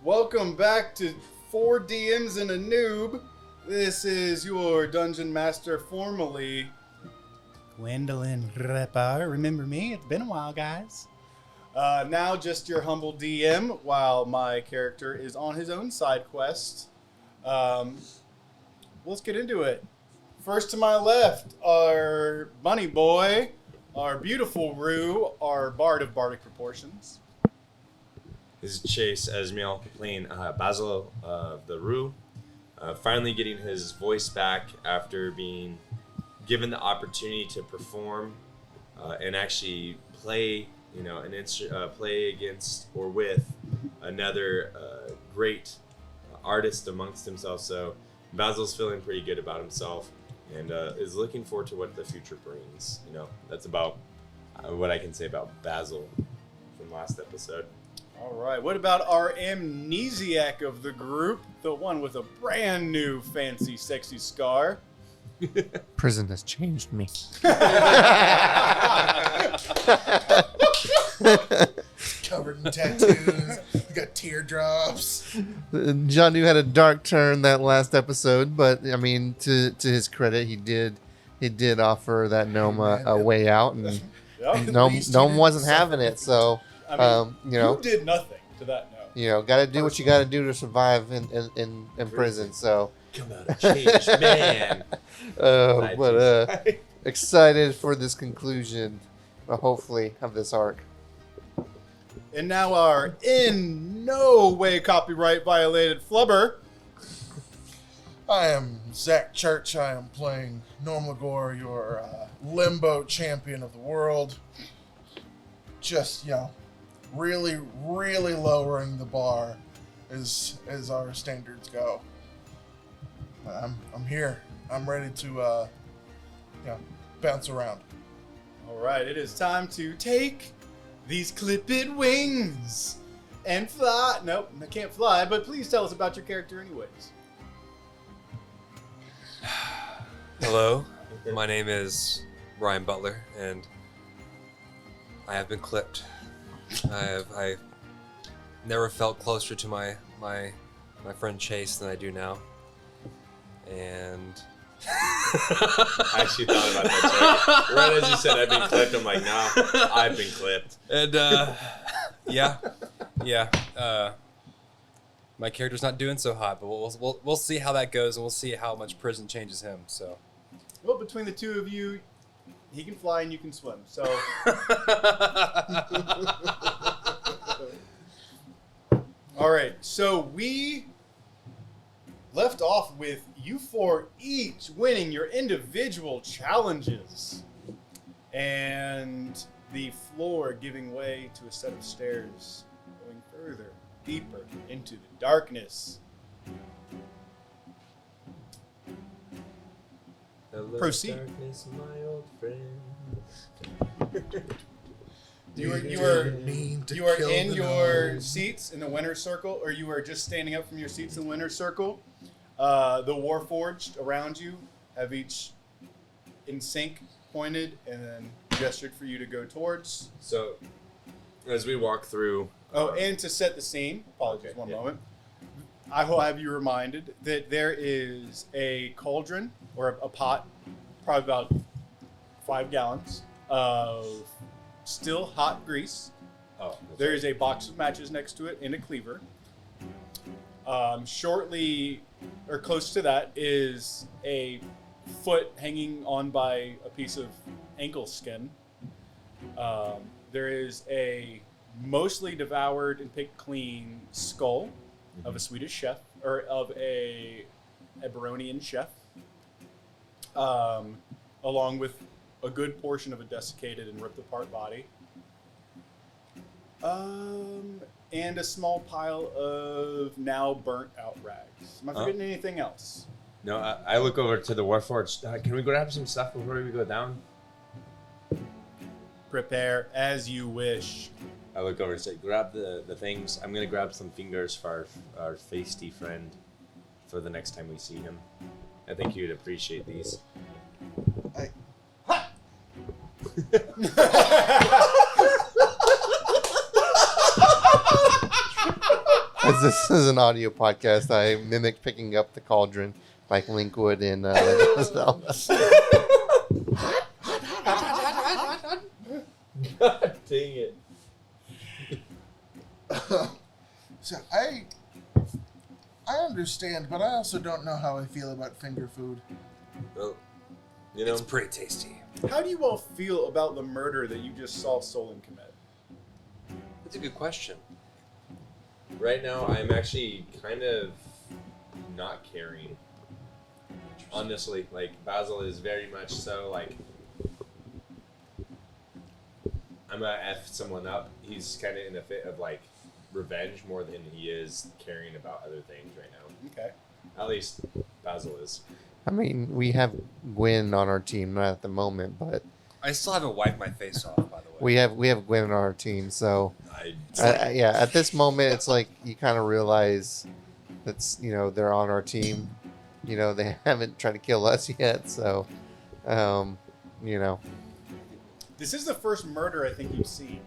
Welcome back to 4 DMs and a Noob. This is your Dungeon Master, formerly Gwendolyn Repar. Remember me? It's been a while, guys. Now just your humble DM, while my character is on his own side quest. Let's get into it. First to my left, our bunny boy, our beautiful Rue, our bard of bardic proportions. This is Chase Esmiel playing Basil the Rue, finally getting his voice back after being given the opportunity to perform and actually play, play against or with another great artist amongst himself. So Basil's feeling pretty good about himself and is looking forward to what the future brings. That's about what I can say about Basil from last episode. All right, what about our amnesiac of the group? The one with a brand new fancy sexy scar. Prison has changed me. Covered in tattoos. You got teardrops. John New had a dark turn that last episode, but I mean, to his credit, he did offer that gnome a way out, and gnome wasn't having it. So who did nothing to that gnome? Got to do what you got to do to survive in prison. So come out a changed man. Excited for this conclusion, hopefully, of this arc. And now our in no way copyright violated flubber. I am Zach Church. I am playing Norm Lagore, your limbo champion of the world. Just, really, really lowering the bar as our standards go. I'm here. I'm ready to bounce around. All right, it is time to take these clipped wings and fly. Nope, I can't fly, but please tell us about your character anyways. Hello, my name is Ryan Butler, and I have been clipped. I never felt closer to my friend Chase than I do now. And I actually thought about that too. Right as you said, I've been clipped. I'm like, nah, I've been clipped. And my character's not doing so hot, but we'll see how that goes, and we'll see how much prison changes him. So, well, between the two of you, he can fly and you can swim. So, all right. So we left off with you four each winning your individual challenges, and the floor giving way to a set of stairs going further, deeper into the darkness. Hello, Proceed. Darkness, my old friend. You are in your seats in the winner's circle, or you are just standing up from your seats in the winner's circle. The Warforged around you have each in sync pointed and then gestured for you to go towards. So, as we walk through... and to set the scene, apologies, one moment. I will have you reminded that there is a cauldron, or a pot, probably about 5 gallons, of still hot grease. There is a box of matches next to it and a cleaver. Shortly, or close to that, is a foot hanging on by a piece of ankle skin. There is a mostly devoured and picked clean skull of a Swedish chef, or of a Eberonian chef, along with a good portion of a desiccated and ripped apart body. And a small pile of now burnt out rags. Am I forgetting anything else? No, I look over to the Warforged. Can we grab some stuff before we go down? Prepare as you wish. I look over and say, grab the things. I'm going to grab some fingers for our feisty friend for the next time we see him. I think you'd appreciate these. As this is an audio podcast, I mimic picking up the cauldron like Link would in Legend of Zelda. God dang it. So I understand, but I also don't know how I feel about finger food. Well, you know, It's pretty tasty. How do you all feel about the murder that you just saw Solon commit? That's a good question. right now I'm actually kind of not caring. Honestly, like Basil is very much so like I'm gonna F someone up. He's kind of in a fit of like revenge more than he is caring about other things right now. Okay. At least Basil is. I mean, we have Gwen on our team, not at the moment, but I still haven't wiped my face off, by the way. we have Gwen on our team. So I yeah, at this moment, it's like you kind of realize that's they're on our team. They haven't tried to kill us yet, so This is the first murder I think you've seen.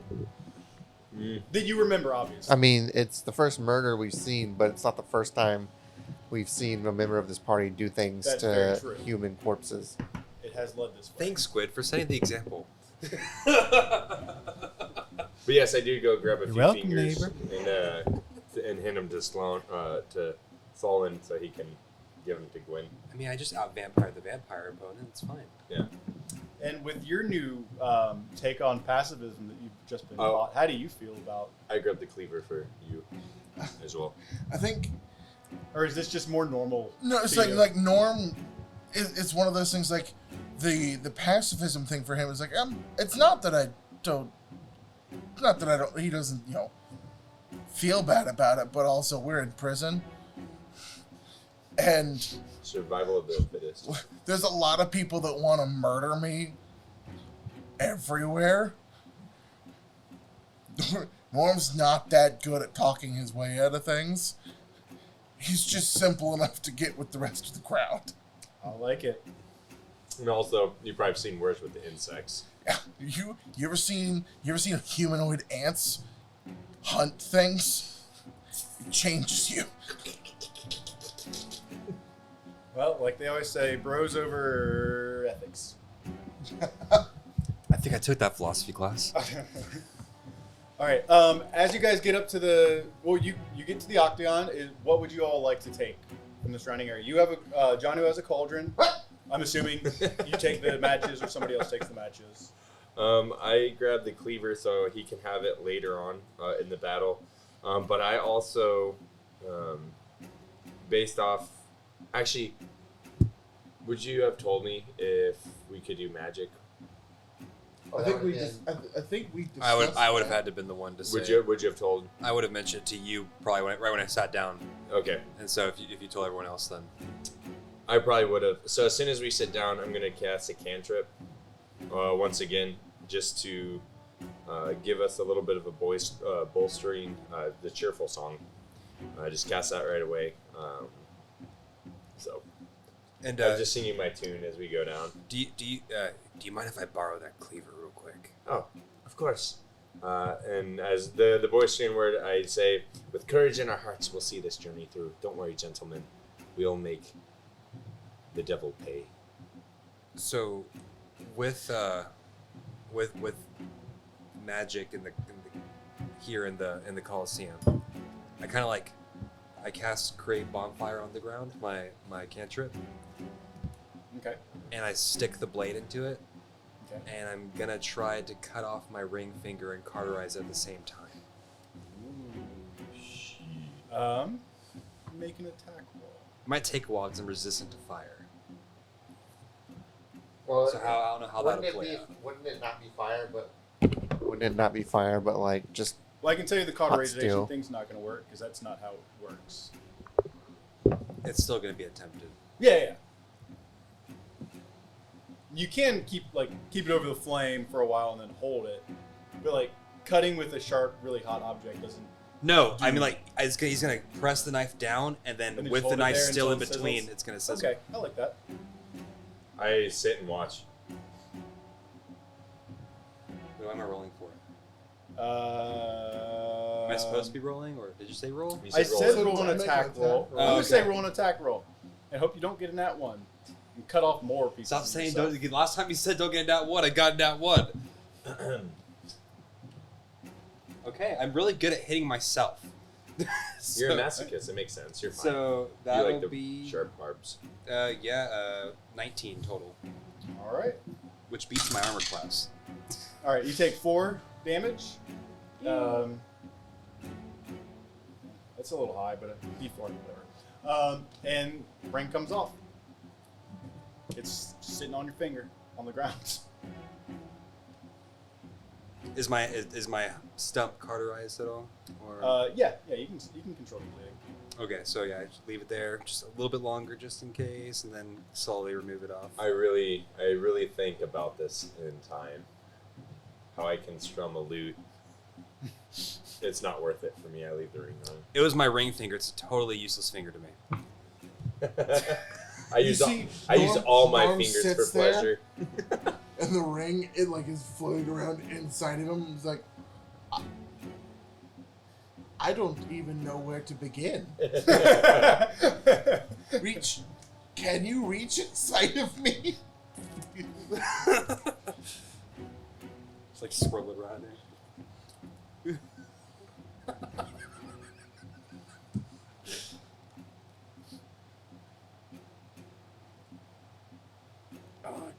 That you remember, obviously. I mean, it's the first murder we've seen, but it's not the first time we've seen a member of this party do things That's very to true. human corpses. It has led this way. Thanks, Squid, for setting the example. But yes, I do go grab a You're few welcome, fingers neighbor. and hand them to Solon so he can give them to Gwen. I mean, I just out-vampire the vampire opponent. It's fine. Yeah. And with your new take on pacifism that you've just been Oh. taught, how do you feel about? I grabbed the cleaver for you as well. I think Or is this just more normal? no, it's to like you? like Norm. It's one of those things like the pacifism thing for him is like it's not that I don't. Not that I don't. He doesn't feel bad about it, but also we're in prison, and Survival of the fittest. there's a lot of people that want to murder me everywhere. Norm's not that good at talking his way out of things. He's just simple enough to get with the rest of the crowd. I like it. And also, you've probably seen worse with the insects. Yeah, you ever seen humanoid ants hunt things? It changes you. Well, like they always say, bros over ethics. I think I took that philosophy class. All right. As you guys get up to you get to the octagon. What would you all like to take from the surrounding area? You have a John who has a cauldron. I'm assuming you take the matches, or somebody else takes the matches. I grabbed the cleaver so he can have it later on in the battle. But I also, based off, actually, would you have told me if we could do magic? I think we just. I think we. I would have had to been the one to say. Would you have told? I would have mentioned it to you probably right when I sat down. Okay. And so if you told everyone else, then I probably would have. So as soon as we sit down, I'm gonna cast a cantrip. Once again, just to give us a little bit of a bolstering the cheerful song. Just cast that right away. and I'm just singing my tune as we go down. do you mind if I borrow that cleaver real quick? Oh, of course. And as the bolstering word, I say, with courage in our hearts, we'll see this journey through. Don't worry, gentlemen. We'll make the devil pay. So, with magic here in the Colosseum, I kind of I cast create bonfire on the ground, my cantrip, Okay. and I stick the blade into it, Okay. and I'm gonna try to cut off my ring finger and cauterize at the same time. Make an attack roll. It might take a while because I'm resistant to fire. Well, So I don't know how that'll play out. Wouldn't it not be fire? But like just Well, I can tell you the steel. cauterization thing's not going to work because that's not how it works. It's still gonna be attempted. Yeah. You can keep it over the flame for a while and then hold it, but cutting with a sharp, really hot object doesn't. No, I mean he's gonna press the knife down, and then And then with just the hold it knife there still in until it between, sizzles? it's gonna sizzle. Okay, I like that. I sit and watch. What am I rolling for? Am I supposed to be rolling, or did you say roll? You I said roll. roll an attack roll. I'm gonna okay. say roll an attack roll, and hope you don't get in that one. And cut off more pieces. Stop of saying yourself. don't. Last time you said don't get that one, I got that one. Okay, I'm really good at hitting myself. You're a masochist. It makes sense. You're fine. So you that'll like the be sharp barbs. 19 total, All right. which beats my armor class. All right. You take 4 damage. That's a little high, but a D4 whatever. And ring comes off. It's sitting on your finger on the ground. Is my stump cauterized at all? Or Yeah. You can control the bleeding. okay, so yeah, I just leave it there just a little bit longer, just in case, and then slowly remove it off. I really think about this in time. How I can strum a lute. It's not worth it for me. I leave the ring on. It was my ring finger. It's a totally useless finger to me. I use all my Norm fingers sits for there. pleasure. And the ring, it like is floating around inside of him. He's like, I don't even know where to begin. Reach. Can you reach inside of me? It's like swirling around there.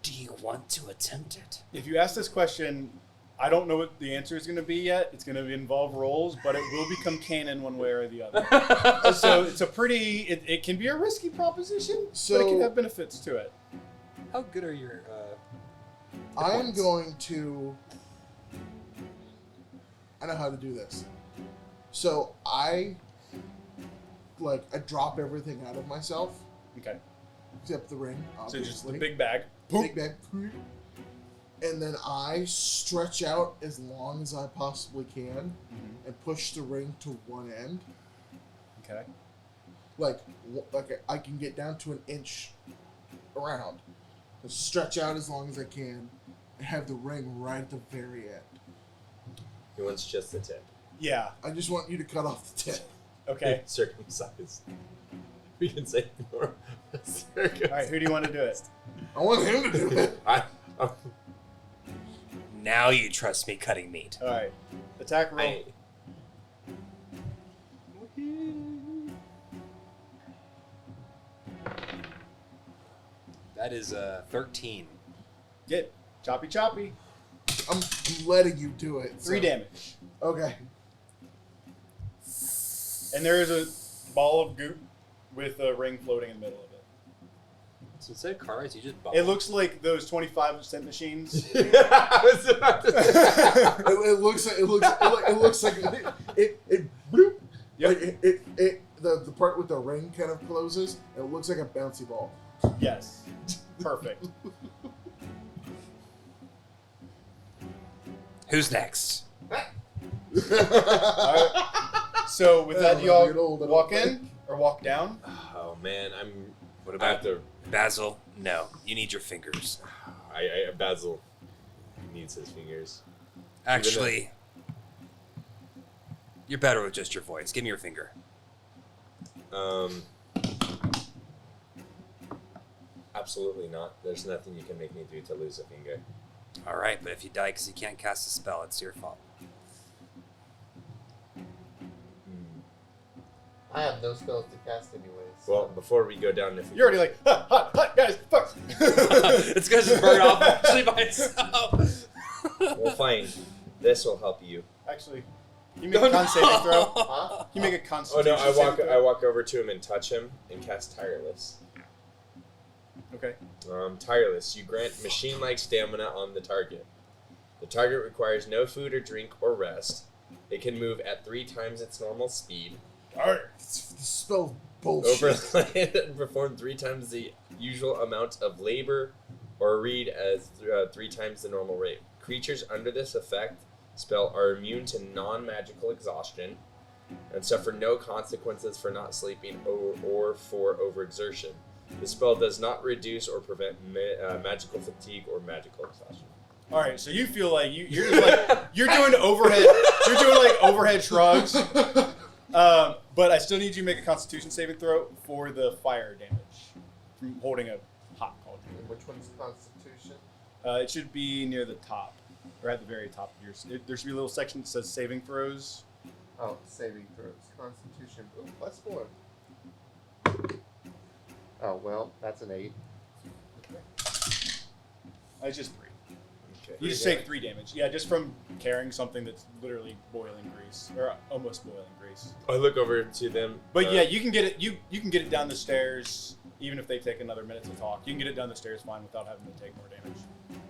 Do you want to attempt it? If you ask this question, I don't know what the answer is going to be yet. It's going to involve rolls, but it will become canon one way or the other. So it's a pretty. It can be a risky proposition, but it can have benefits to it. How good are your? I'm going to. I know how to do this. So I drop everything out of myself Okay. except the ring. So just the obviously. big bag. Big bag. And then I stretch out as long as I possibly can and push the ring to one end. Okay. Like I can get down to an inch around. Just stretch out as long as I can and have the ring right at the very end. He wants just the tip. Yeah. I just want you to cut off the tip. Okay. Circumcised. We can say more. Circumcised. All right. Who do you want to do it? I want him to do it. Now you trust me cutting meat. All right. Attack roll. I- That is 13. Get choppy choppy. I'm letting you do it. 3 damage. Okay. And there is a ball of goop with a ring floating in the middle of it. So instead of cards, you just It looks like those 25-cent machines. I was about to say. It looks like it bloop. Yep. Like the part with the ring kind of closes and it looks like a bouncy ball. Yes. Perfect. Who's next? So with that, Yeah, you all get old, I don't walk think. in or walk down? Oh man, What I have about to. Basil? No, you need your fingers. Basil needs his fingers. Actually, you're better with just your voice. Give me your finger. Absolutely not. There's nothing you can make me do to lose a finger. All right, but if you die because you can't cast a spell, it's your fault. I have no spells to cast anyways. Well, before we go down, if we You're already like, hot, guys, fuck. It's gonna just burn off actually by itself. well, fine. This will help you. Actually, you make a con saving throw. Huh? You make a Oh constitution no! I saving walk over to him and touch him and cast Tireless. Okay. Tireless. You grant machine-like stamina on the target. The target requires no food or drink or rest. It can move at 3 times its normal speed. Alright. This spell's bullshit. Overland and perform 3 times the usual amount of labor, or read as 3 times the normal rate. Creatures under this effect spell are immune to non-magical exhaustion and suffer no consequences for not sleeping or for overexertion. The spell does not reduce or prevent magical fatigue or magical exhaustion. All right, so you feel like you're just like you're doing overhead shrugs. But I still need you to make a Constitution saving throw for the fire damage from holding a hot cauldron. Which one's Constitution? It should be near the top, or at the very top of your. There should be a little section that says saving throws. Oh, saving throws. Constitution. Ooh, +4. Oh, well, that's an 8. It's just 3. Okay. You just take 3 damage. Yeah, just from carrying something that's literally boiling grease, or almost boiling grease. I look over to them. But yeah, you can get it. You can get it down the stairs, even if they take another minute to talk. You can get it down the stairs fine without having to take more damage.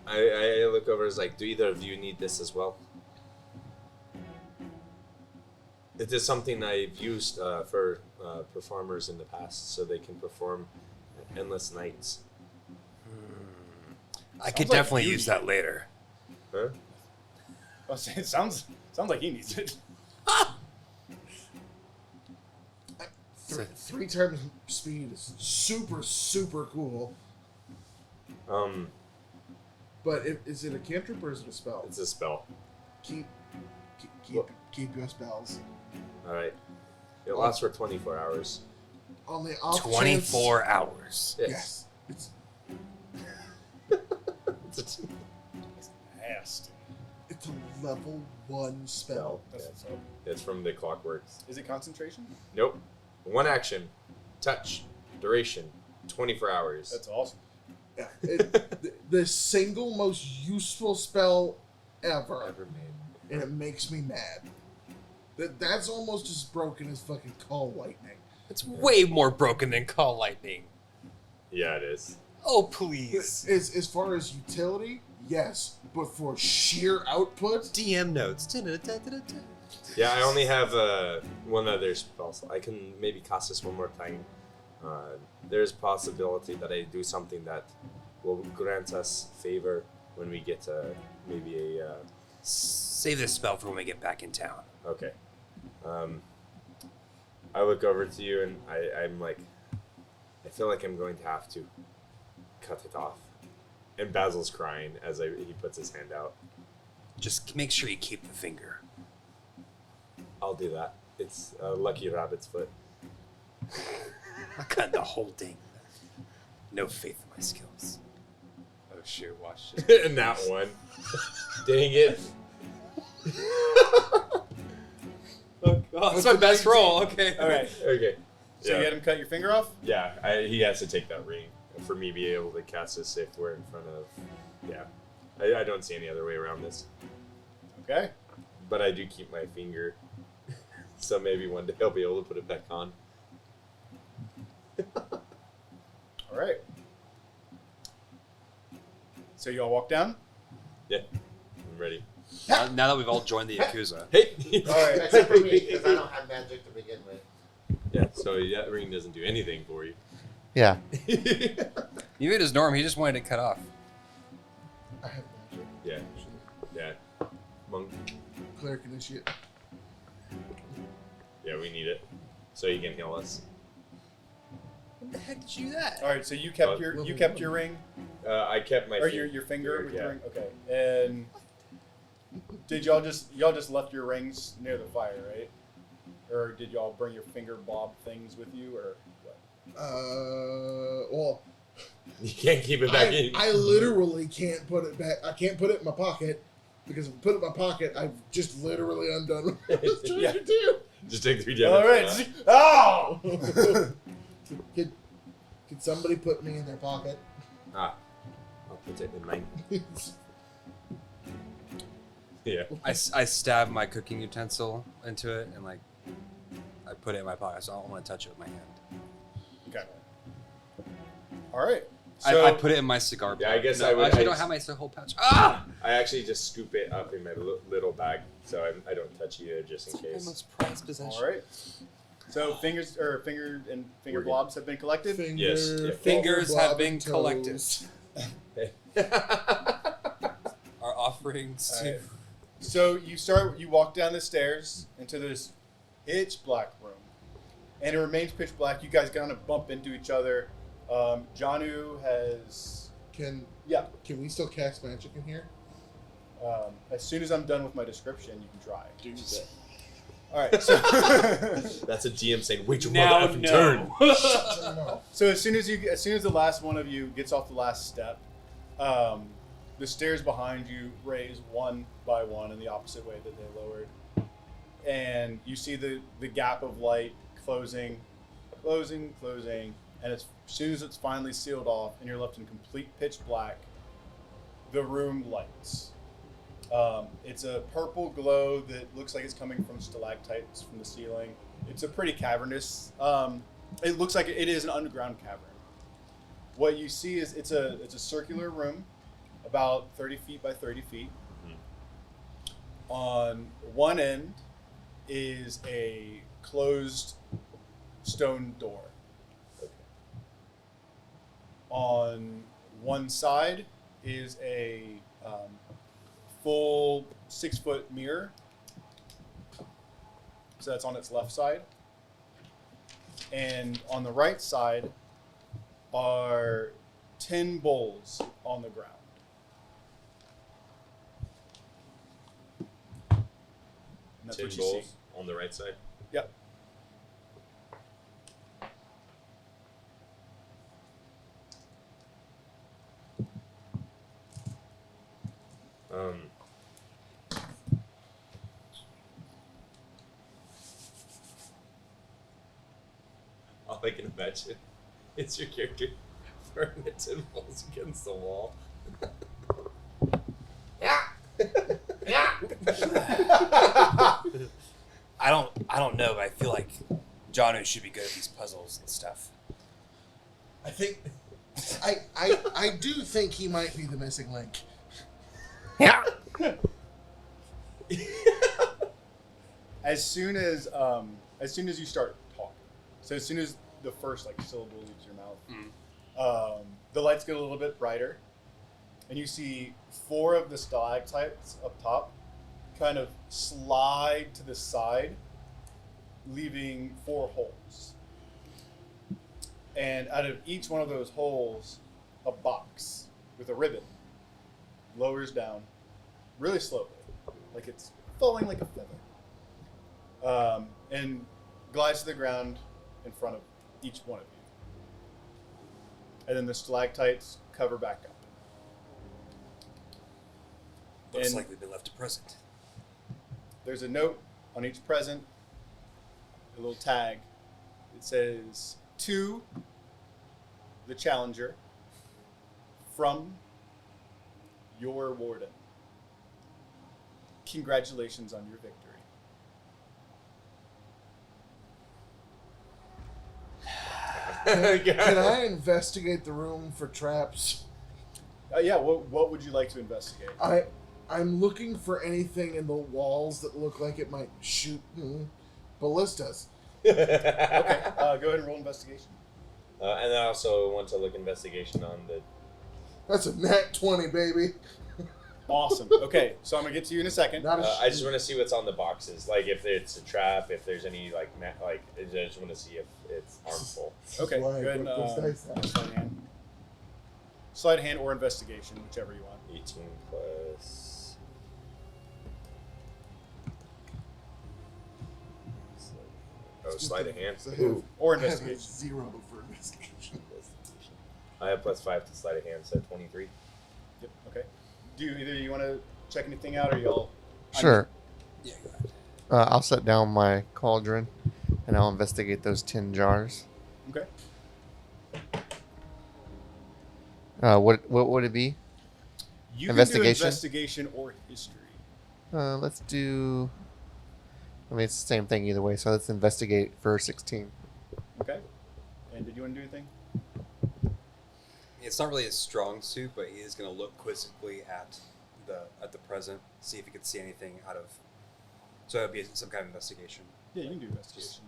I look over as like, do either of you need this as well? It is something I've used for performers in the past, so they can perform endless nights. I could like definitely you use that later. Huh? It sounds like he needs it. 3 times speed is super, super cool. But is it a cantrip or is it a spell? It's a spell. Keep your spells. All right. It lasts for 24 hours. On the off 24 hours. Yes. It's Nasty. It's a level 1 spell. That's what's up. It's from the Clockworks. Is it concentration? Nope. 1 action, touch, duration, 24 hours. That's awesome. Yeah. The single most useful spell ever. made. And it makes me mad. That's almost as broken as fucking Call Lightning. It's way more broken than Call Lightning. Yeah, it is. Oh, please. As far as utility, yes. But for sheer output, DM notes. Yeah, I only have one other spell. So I can maybe cast this one more time. There's possibility that I do something that will grant us favor when we get maybe a... Save this spell for when we get back in town. Okay. I look over to you and I'm like, I feel like I'm going to have to cut it off. And Basil's crying as he puts his hand out. Just make sure you keep the finger. I'll do that. It's a lucky rabbit's foot. I cut the whole thing. No faith in my skills. Oh shoot! Watch it. And that one. Dang it. Oh god, that's my best roll. Okay. All right. Okay. So you had him cut your finger off? Yeah, he has to take that ring for me to be able to cast this if we're in front of... Yeah. I don't see any other way around this. Okay. But I do keep my finger. So maybe one day I'll be able to put it back on. All right. So you all walk down? Yeah. I'm ready. Now that we've all joined the Yakuza. Hey! All right. Except for me, because I don't have magic to begin with. Yeah, so that ring doesn't do anything for you. Yeah. You made his norm. He just wanted it cut off. I have magic. Yeah. Yeah. Monk. Cleric initiate. Yeah, we need it. So you can heal us. When the heck did you do that? All right. So you kept your ring, I kept my or your finger with yeah. your ring. Okay. And did y'all just left your rings near the fire, right? Or did y'all bring your finger bob things with you, or what? Well, You can't keep it back in. I literally can't put it back. I can't put it in my pocket because if I put it in my pocket, I've just literally undone what I was trying Yeah. to do. Just take 3 damage. All right. Oh! Could somebody put me in their pocket? I'll put it in mine. Yeah. I stab my cooking utensil into it and like I put it in my pocket, so I don't want to touch it with my hand. Okay. All right. So I put it in my cigar pouch. Yeah, I guess no, I would- actually I don't just- have my whole pouch. Ah! I actually just scoop it up in my little bag, so I don't touch either, just in It's my case. most prized possession. all right. So finger and finger We're good. blobs have been collected. Yes, yeah. Fingers blob, have been and collected. toes. Our offerings All to right. So you walk down the stairs into this pitch black room, and it remains pitch black. You guys kind of bump into each other. Janu has Can yeah. we still cast magic in here? As soon as I'm done with my description, you can try. All right. So That's a DM saying, "Wait your Now, mother effing no. turn." So as soon as the last one of you gets off the last step, the stairs behind you raise one by one in the opposite way that they lowered, and you see the gap of light closing, and as soon as it's finally sealed off and you're left in complete pitch black, the room lights. It's a purple glow that looks like it's coming from stalactites from the ceiling. It's a pretty cavernous. It looks like it is an underground cavern. What you see is it's a circular room, about 30 feet by 30 feet. On one end is a closed stone door. On one side is a full 6-foot mirror. So that's on its left side. And on the right side are 10 bowls on the ground. And that's 10 what you bowls see. on the right side. Yep. All I can imagine is your character throwing the 10 balls against the wall. I don't know, but I feel like Janu should be good at these puzzles and stuff. I think I do think he might be the missing link. Yeah. As soon as you start talking, so as soon as the first syllable leaves your mouth, the lights get a little bit brighter, and you see 4 of the stalactites up top kind of slide to the side, leaving 4 holes. And out of each one of those holes, a box with a ribbon lowers down really slowly, like it's falling like a feather, and glides to the ground in front of each one of you. And then the stalactites cover back up. Looks And like we've been left to present. there's a note on each present, a little tag. It says, "To the challenger, from your warden. Congratulations on your victory." Can I investigate the room for traps? Yeah, what would you like to investigate? I'm looking for anything in the walls that look like it might shoot ballistas. Okay, go ahead and roll investigation. And then I also want to look investigation on the. That's a nat 20, baby. Awesome. Okay, so I'm gonna get to you in a second. Not a I just want to see what's on the boxes, like if it's a trap, if there's any I just want to see if it's harmful. Okay, go Why? ahead and What's that? sleight hand. Sleight hand or investigation, whichever you want. 18 plus. Oh, sleight of hand. So I have- Ooh, Or I have a investigation. 0 for investigation. I have +5 to sleight of hand, so 23. Yep. Okay. Do either you want to check anything out, or y'all? Sure. Yeah, go ahead. I'll set down my cauldron, and I'll investigate those 10 jars. Okay. What would it be? You Investigation? can do investigation or history. Let's do. I mean, it's the same thing either way. So let's investigate for 16. Okay. And did you want to do anything? It's not really his strong suit, but he is going to look quizzically at the present, see if he could see anything out of. So it would be some kind of investigation. Yeah, you can do investigation.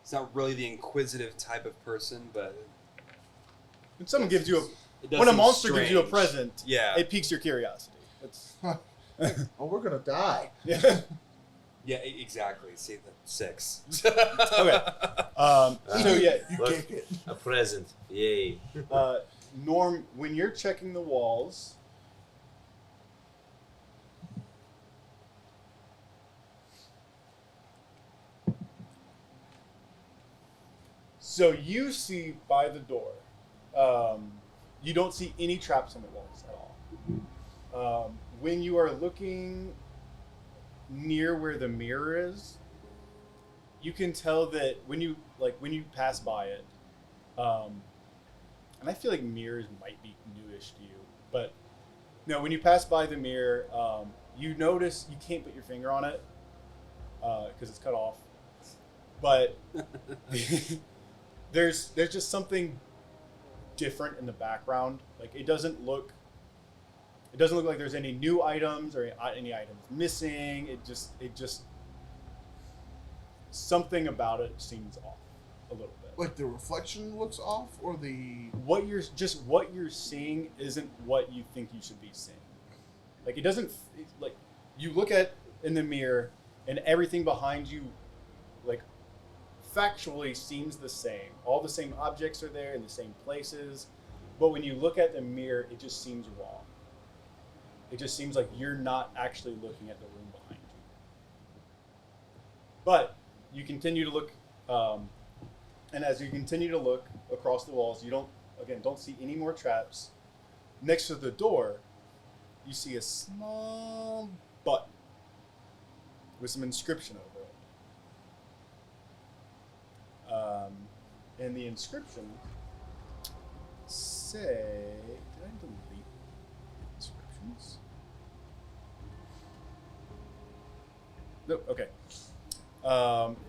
He's not really the inquisitive type of person, but When someone gives you it does when a seem monster gives you a strange. present, Yeah. it piques your curiosity. It's, Oh, we're gonna die. yeah. Yeah, exactly. See the 6. Okay. So yeah, You Look. kick it. A present. Yay. Norm, when you're checking the walls, So you see by the door, you don't see any traps on the walls at all. When you are looking near where the mirror is, you can tell that when you pass by it, and I feel like mirrors might be newish to you, but no, when you pass by the mirror, you notice you can't put your finger on it because it's cut off. But there's just something different in the background. Like it doesn't look like there's any new items or any items missing. It just something about it seems off a little bit. Like the reflection looks off, or what you're seeing isn't what you think you should be seeing. Like it doesn't like you look at in the mirror and everything behind you like factually seems the same. All the same objects are there in the same places, but when you look at the mirror, it just seems wrong. It just seems like you're not actually looking at the room behind you. But you continue to look, and as you continue to look across the walls, you don't see any more traps. Next to the door, you see a small button with some inscription over it. And the inscription say, did I delete inscriptions? Nope, okay.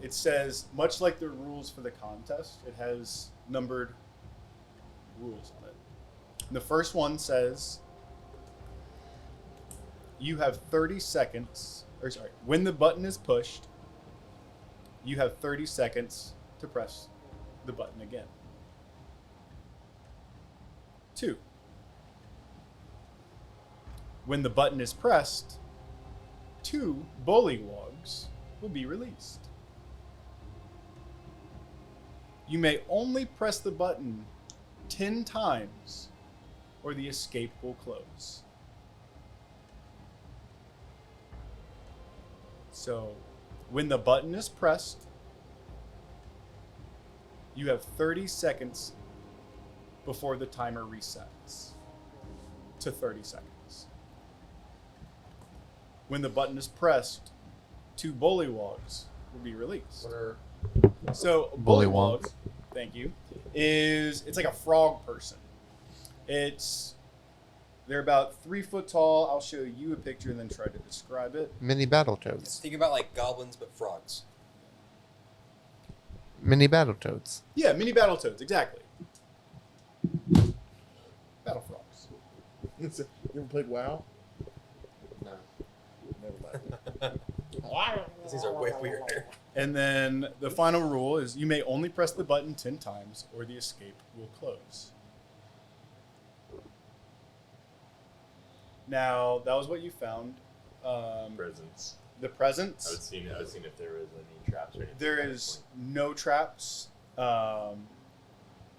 It says, much like the rules for the contest, it has numbered rules on it. And the first one says, you have 30 seconds, when the button is pushed, you have 30 seconds to press the button again. 2. When the button is pressed, 2 Bullywugs will be released. You may only press the button 10 times or the escape will close. So, when the button is pressed, you have 30 seconds before the timer resets to 30 seconds. When the button is pressed, 2 Bullywugs will be released. So Bullywug, thank you, it's like a frog person. They're about 3 foot tall. I'll show you a picture and then try to describe it. Mini Battletoads. Think about like goblins but frogs. Mini Battletoads. Yeah, mini Battletoads, exactly. Battle frogs. you ever played WoW? No. Never mind. These things are way weirder. And then the final rule is you may only press the button 10 times or the escape will close. Now, that was what you found. Presents. The presents. I was seeing if there was any traps or anything. There is no traps.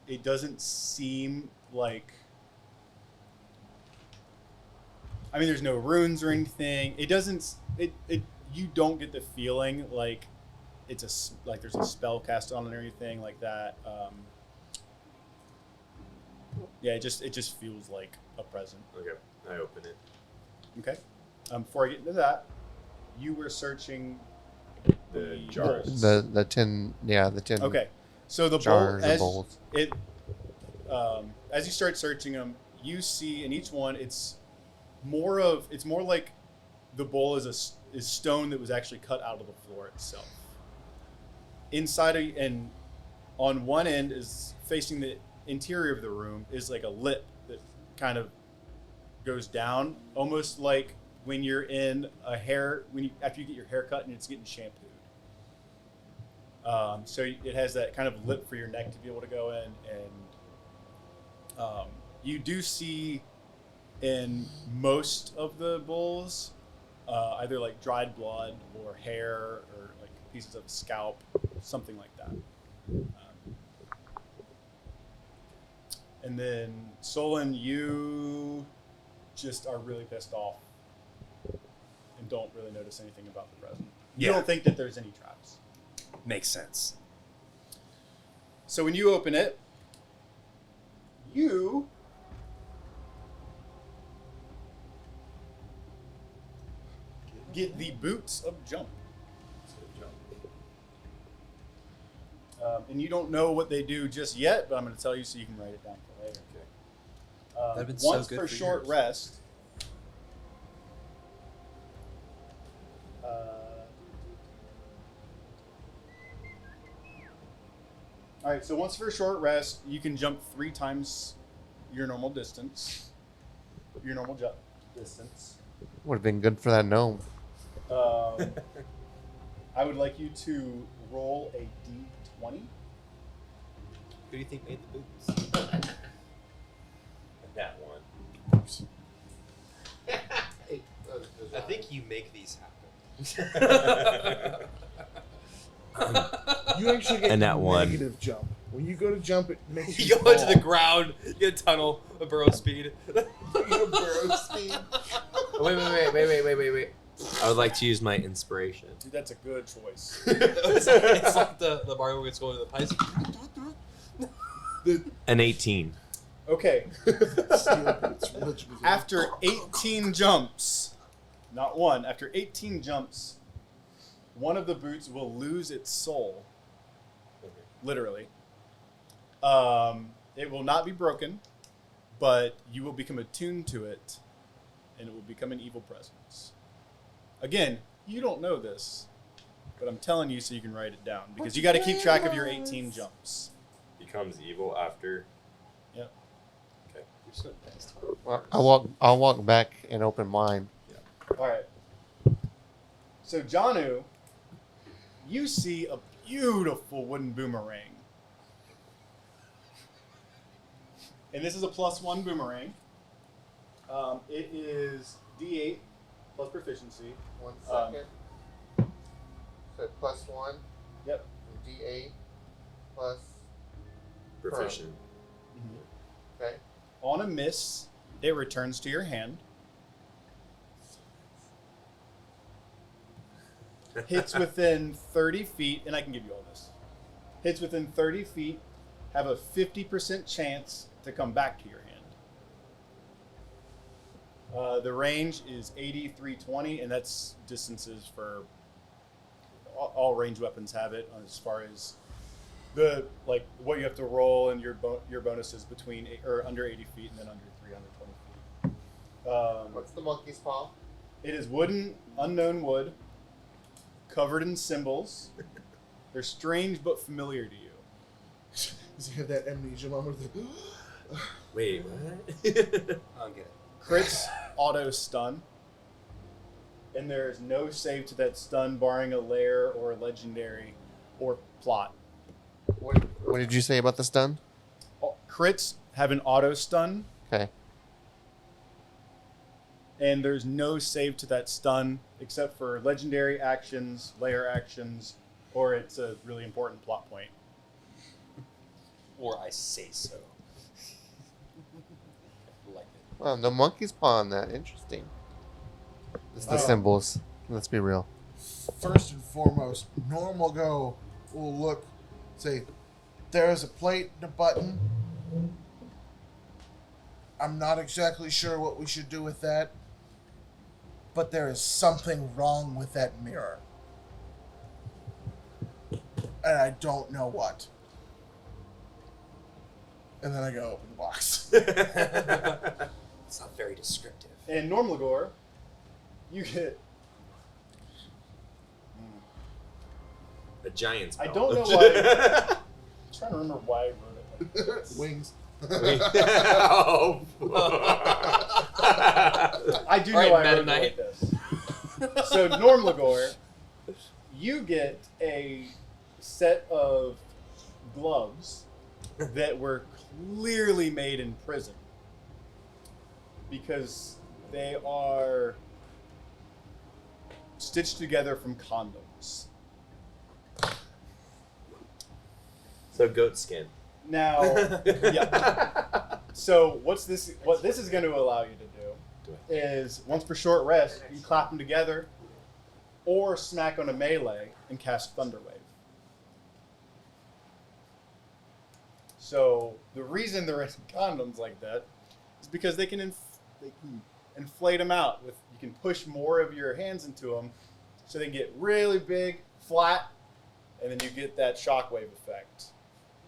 It doesn't seem like... I mean, there's no runes or anything. It doesn't... You don't get the feeling like there's a spell cast on it or anything like that. Yeah, it just feels like a present. Okay, I open it. Okay. Before I get into that, you were searching The jars. The tin, the tin. Okay, so the jars bowl, of bowls. as you start searching them, you see in each one it's more like the bowl is stone that was actually cut out of the floor itself. Inside and on one end is facing the interior of the room is like a lip that kind of goes down, almost like when you're in after you get your hair cut and it's getting shampooed. So it has that kind of lip for your neck to be able to go in, and you do see in most of the bowls either like dried blood or hair or like pieces of scalp, something like that. And then Solon, you just are really pissed off and don't really notice anything about the present. You Yeah. don't think that there's any traps. Makes sense. So when you open it, you get the boots of jump. And you don't know what they do just yet, but I'm going to tell you so you can write it down for later. That'd have been so Once good for for short yours. rest. All right, so once for a short rest, you can jump 3 times your normal distance. Your normal jump distance. Would have been good for that gnome. I would like you to roll a d20. Who do you think made the boots? That one. I think you make these happen. You actually get And that one. negative jump. When you go to jump, it makes you You go into fall. the ground, you get a tunnel, a burrow speed. You go burrow speed. Wait. I would like to use my inspiration. Dude, that's a good choice. It's like the Mario gets going to the pipes. An 18. Okay. Steel boots, which was- After 18 jumps, not one, after 18 jumps, one of the boots will lose its soul. Literally. It will not be broken, but you will become attuned to it, and it will become an evil presence. Again, you don't know this, but I'm telling you so you can write it down, because you got to keep track of your 18 jumps. Becomes evil after. Yep. Okay. You're so fast. Well, I'll walk back and open mine. All right. So, Janu, you see a beautiful wooden boomerang. And this is a +1 boomerang. It is D8 plus proficiency. 1 second. So +1. Yep. D8 plus. Proficient. Okay. On a miss, it returns to your hand. Hits within 30 feet, and I can give you all this. Hits within 30 feet, have a 50% chance to come back to your hand. The range is 80, 320, and that's distances for all range weapons have it as far as the what you have to roll and your bonuses between or under 80 feet and then under 320 feet. What's the monkey's paw? It is wooden, unknown wood, covered in symbols. They're strange but familiar to you. Does he have that amnesia moment? Wait, what? I don't get it. Crits auto stun, and there is no save to that stun barring a lair or a legendary or plot. What did you say about the stun? Crits have an auto stun, Okay. and there's no save to that stun except for legendary actions, lair actions, or it's a really important plot point. Or I say so. Like it. Well, no monkey's paw on that. Interesting. It's the symbols. Let's be real. First and foremost, normal go will look, say, there's a plate and a button. I'm not exactly sure what we should do with that, but there is something wrong with that mirror. And I don't know what. And then I go open the box. It's not very descriptive. And Normlagor, you get. A giant's I belt. don't know why. I'm trying to remember why I wrote it like this. Wings. Oh. I do know All right, why I Meta wrote it Knight. like this. So Normlagor, you get a set of gloves that were clearly made in prison because they are stitched together from condoms. So goat skin. Now, yeah. So what this is going to allow you to do is once per short rest, you clap them together, or smack on a melee and cast Thunderwave. So the reason they're in condoms like that is because they can inflate them out. You can push more of your hands into them, so they get really big, flat, and then you get that shockwave effect.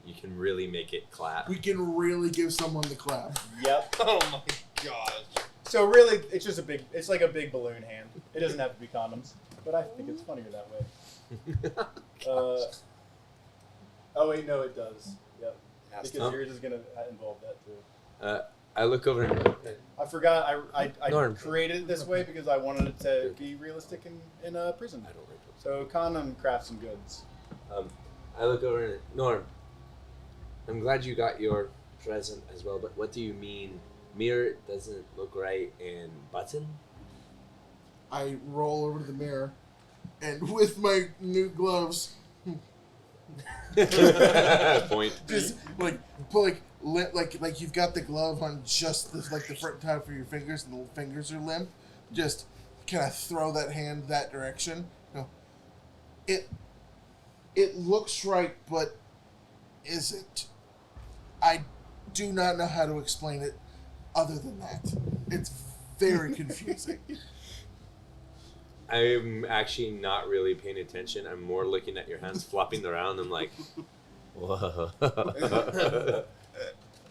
You can really make it clap. We can really give someone the clap. Yep. Oh my gosh. So really, it's just it's like a big balloon hand. It doesn't have to be condoms, but I think it's funnier that way. Oh wait, no, it does. Yep. Because yours is gonna involve that too. I look over and I forgot. I Norm. created it this way because I wanted it to be realistic in a prison. I don't like those. So condom crafts and goods. I look over and Norm, I'm glad you got your present as well, but what do you mean mirror doesn't look right and button? I roll over to the mirror, and with my new gloves, Point. just like you've got the glove on just the front top of your fingers, and the fingers are limp. Just kind of throw that hand that direction. No, it looks right, but isn't. I do not know how to explain it other than that. It's very confusing. I'm actually not really paying attention. I'm more looking at your hands flopping around. I'm like, whoa.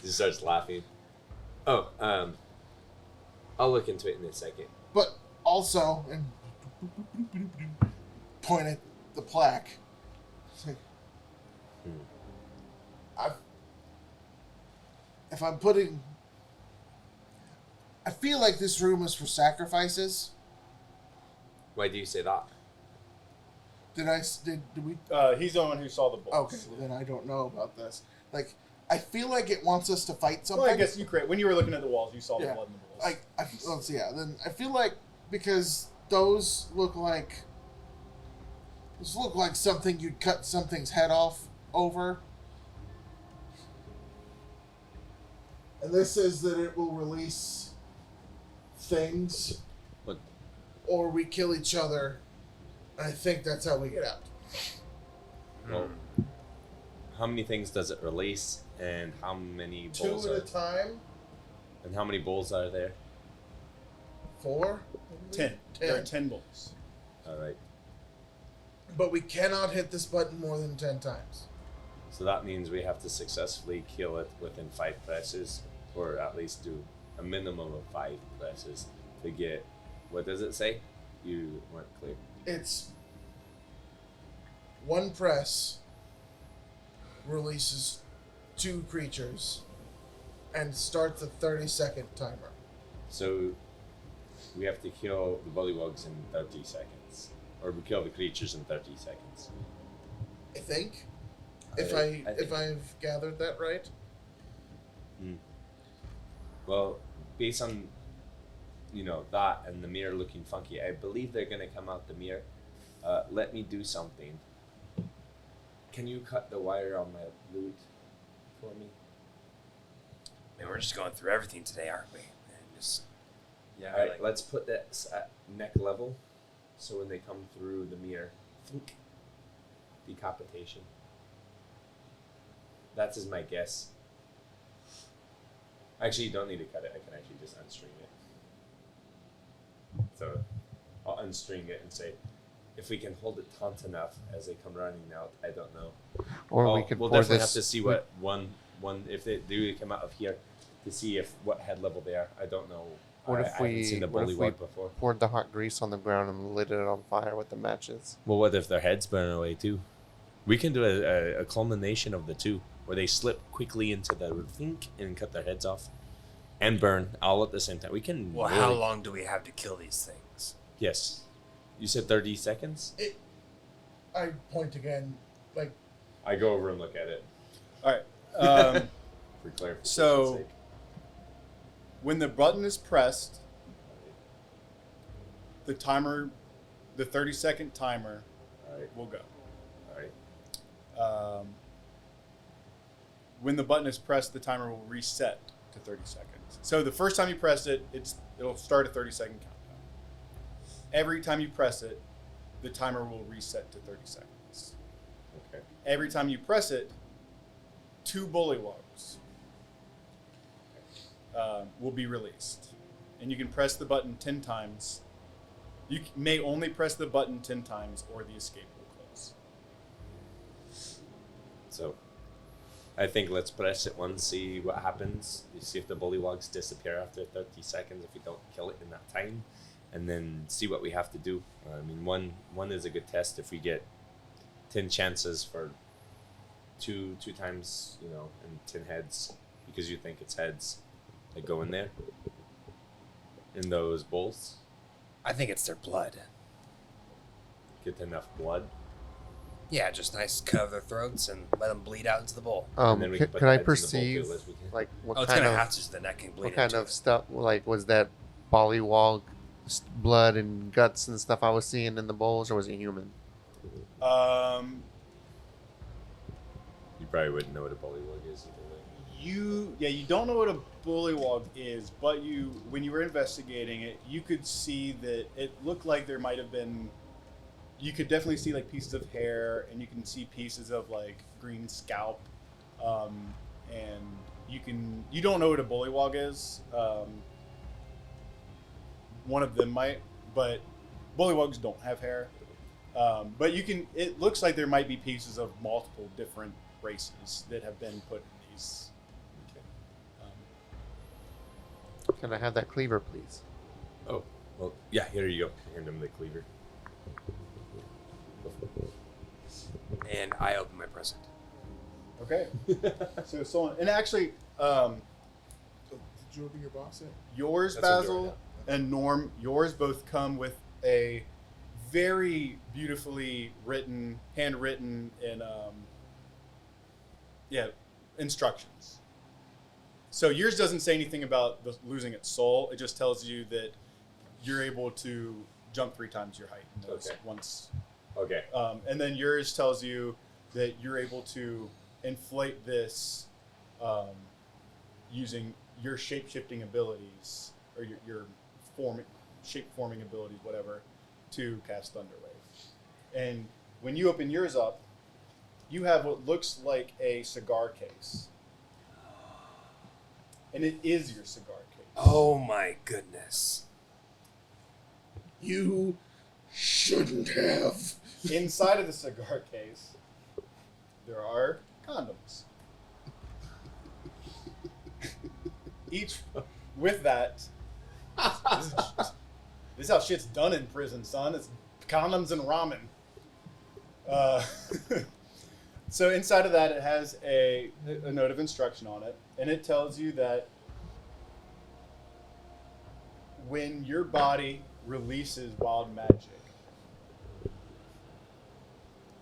He starts laughing. Oh, I'll look into it in a second. But also, and point at the plaque. It's like, if I'm putting, I feel like this room is for sacrifices. Why do you say that? Did we? He's the one who saw the bolts. Okay, well then I don't know about this. Like, I feel like it wants us to fight something. Well, I guess when you were looking at the walls, you saw the blood in the walls. Let's see. Yeah, then I feel like because those look like something you'd cut something's head off over. And this says that it will release things, What? or we kill each other. And I think that's how we get out. Well, how many things does it release, and how many 2 bowls at are a time. and how many bowls are there? 4. 10. There are 10 bolts. All right. But we cannot hit this button more than 10 times. So that means we have to successfully kill it within 5 presses, or at least do a minimum of 5 presses to get. What does it say? You weren't clear. It's 1 press releases 2 creatures and starts a 30-second timer. So we have to kill the Bullywugs in 30 seconds, or we kill the creatures in 30 seconds. I think. I If I've gathered that right. Well, based on that and the mirror looking funky, I believe they're gonna come out the mirror. Let me do something. Can you cut the wire on my lute for me? Man, we're just going through everything today, aren't we? And just All right, let's put that at neck level, so when they come through the mirror, think decapitation. That's is my guess. Actually, you don't need to cut it. I can actually just unstring it. So I'll unstring it and say, if we can hold it taut enough as they come running out, I don't know. Or we could we'll pour definitely this. have to see what one if they do come out of here to see if what head level they are. I don't know. What I if haven't we seen the what if we bullywug before. poured the hot grease on the ground and lit it on fire with the matches? Well, what if their heads burn away too? We can do a culmination of the two, where they slip quickly into the think and cut their heads off, and burn all at the same time. We can. well, really- how long do we have to kill these things? Yes, you said 30 seconds. I point again, like, I go over and look at it All right. for clarification's So- sake. When the button is pressed, the 30-second timer All right, will go. all right. When the button is pressed, the timer will reset to 30 seconds. So the first time you press it, it'll start a 30-second countdown. Every time you press it, the timer will reset to 30 seconds. Okay. Every time you press it, 2 bullywugs will be released. And you can press the button 10 times. You may only press the button 10 times or the escape will close. So, I think let's press it once, see what happens. You see if the bullywugs disappear after 30 seconds if we don't kill it in that time. And then see what we have to do. I mean, one is a good test if we get 10 chances for two times, you know, and 10 heads, because you think it's heads that go in there, in those bowls. I think it's their blood. Get enough blood. Yeah, just nice cut of their throats and let them bleed out into the bowl. And then we Can, put can the I heads in the bowl perceive too as we can. like what Oh, it's kind gonna of have to, so the neck can bleed what kind into of it. stuff? Like, was that Bullywug blood and guts and stuff I was seeing in the bowls, or was it human? You probably wouldn't know what a bullywug is either way. You don't know what a bullywug is, but when you were investigating it, you could see that it looked like there might have been. You could definitely see like pieces of hair, and you can see pieces of like green scalp, and you don't know what a bullywug is. One of them might, but bullywugs don't have hair. But it looks like there might be pieces of multiple different races that have been put in these. Can I have that cleaver, please? Oh, well, yeah, here you go. Hand him the cleaver. And I open my present. Okay. So someone, and actually, Did you open your box yet? yours, That's what I'm Basil, doing and Norm, yours both come with a very beautifully handwritten, and instructions. So yours doesn't say anything about losing its soul. It just tells you that you're able to jump 3 times your height. Okay. Once. Okay. And then yours tells you that you're able to inflate this using your shape-shifting abilities, or your shape-forming abilities, whatever, to cast Thunderwave. And when you open yours up, you have what looks like a cigar case. And it is your cigar case. Oh my goodness. You shouldn't have. Inside of the cigar case, there are condoms. Each with that. This is how shit's done in prison, son. It's condoms and ramen. So inside of that, it has a note of instruction on it, and it tells you that when your body releases wild magic,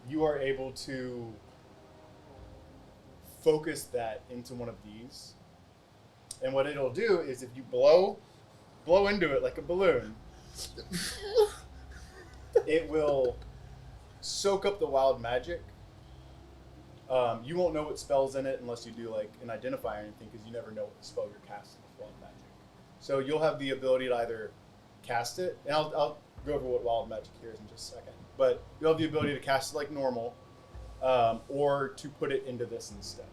you are able to focus that into one of these. And what it'll do is if you blow into it like a balloon, it will soak up the wild magic. You won't know what spell's in it unless you do like an identifier or anything, because you never know what spell you're casting with wild magic. So you'll have the ability to either cast it, and I'll go over what wild magic here is in just a second, but you'll have the ability to cast it like normal, or to put it into this instead.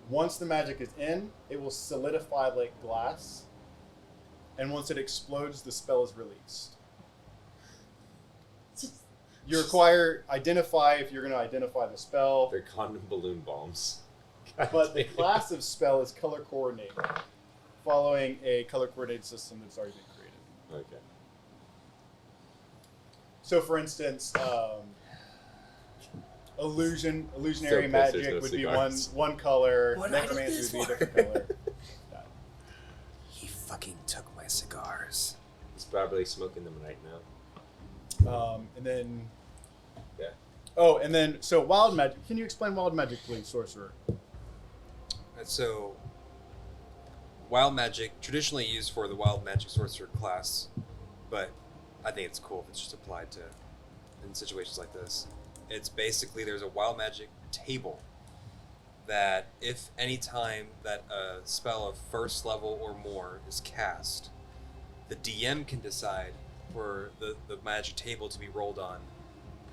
Once the magic is in, it will solidify like glass, and once it explodes, the spell is released. You require identify if you're going to identify the spell, They're condom balloon bombs. but the class of spell is color coordinated, following a color coordinated system that's already been created. Okay. So, for instance, illusionary So pissed there's magic no would be cigars. one color. What I did Necromancy this would be a for? different color. He fucking took my cigars. He's probably smoking them right now. And then, Yeah. oh, and then so wild magic. Can you explain wild magic, please, sorcerer? So, wild magic, traditionally used for the wild magic sorcerer class, but I think it's cool if it's just applied to in situations like this. It's basically there's a wild magic table that if any time that a spell of first level or more is cast, the DM can decide for the magic table to be rolled on,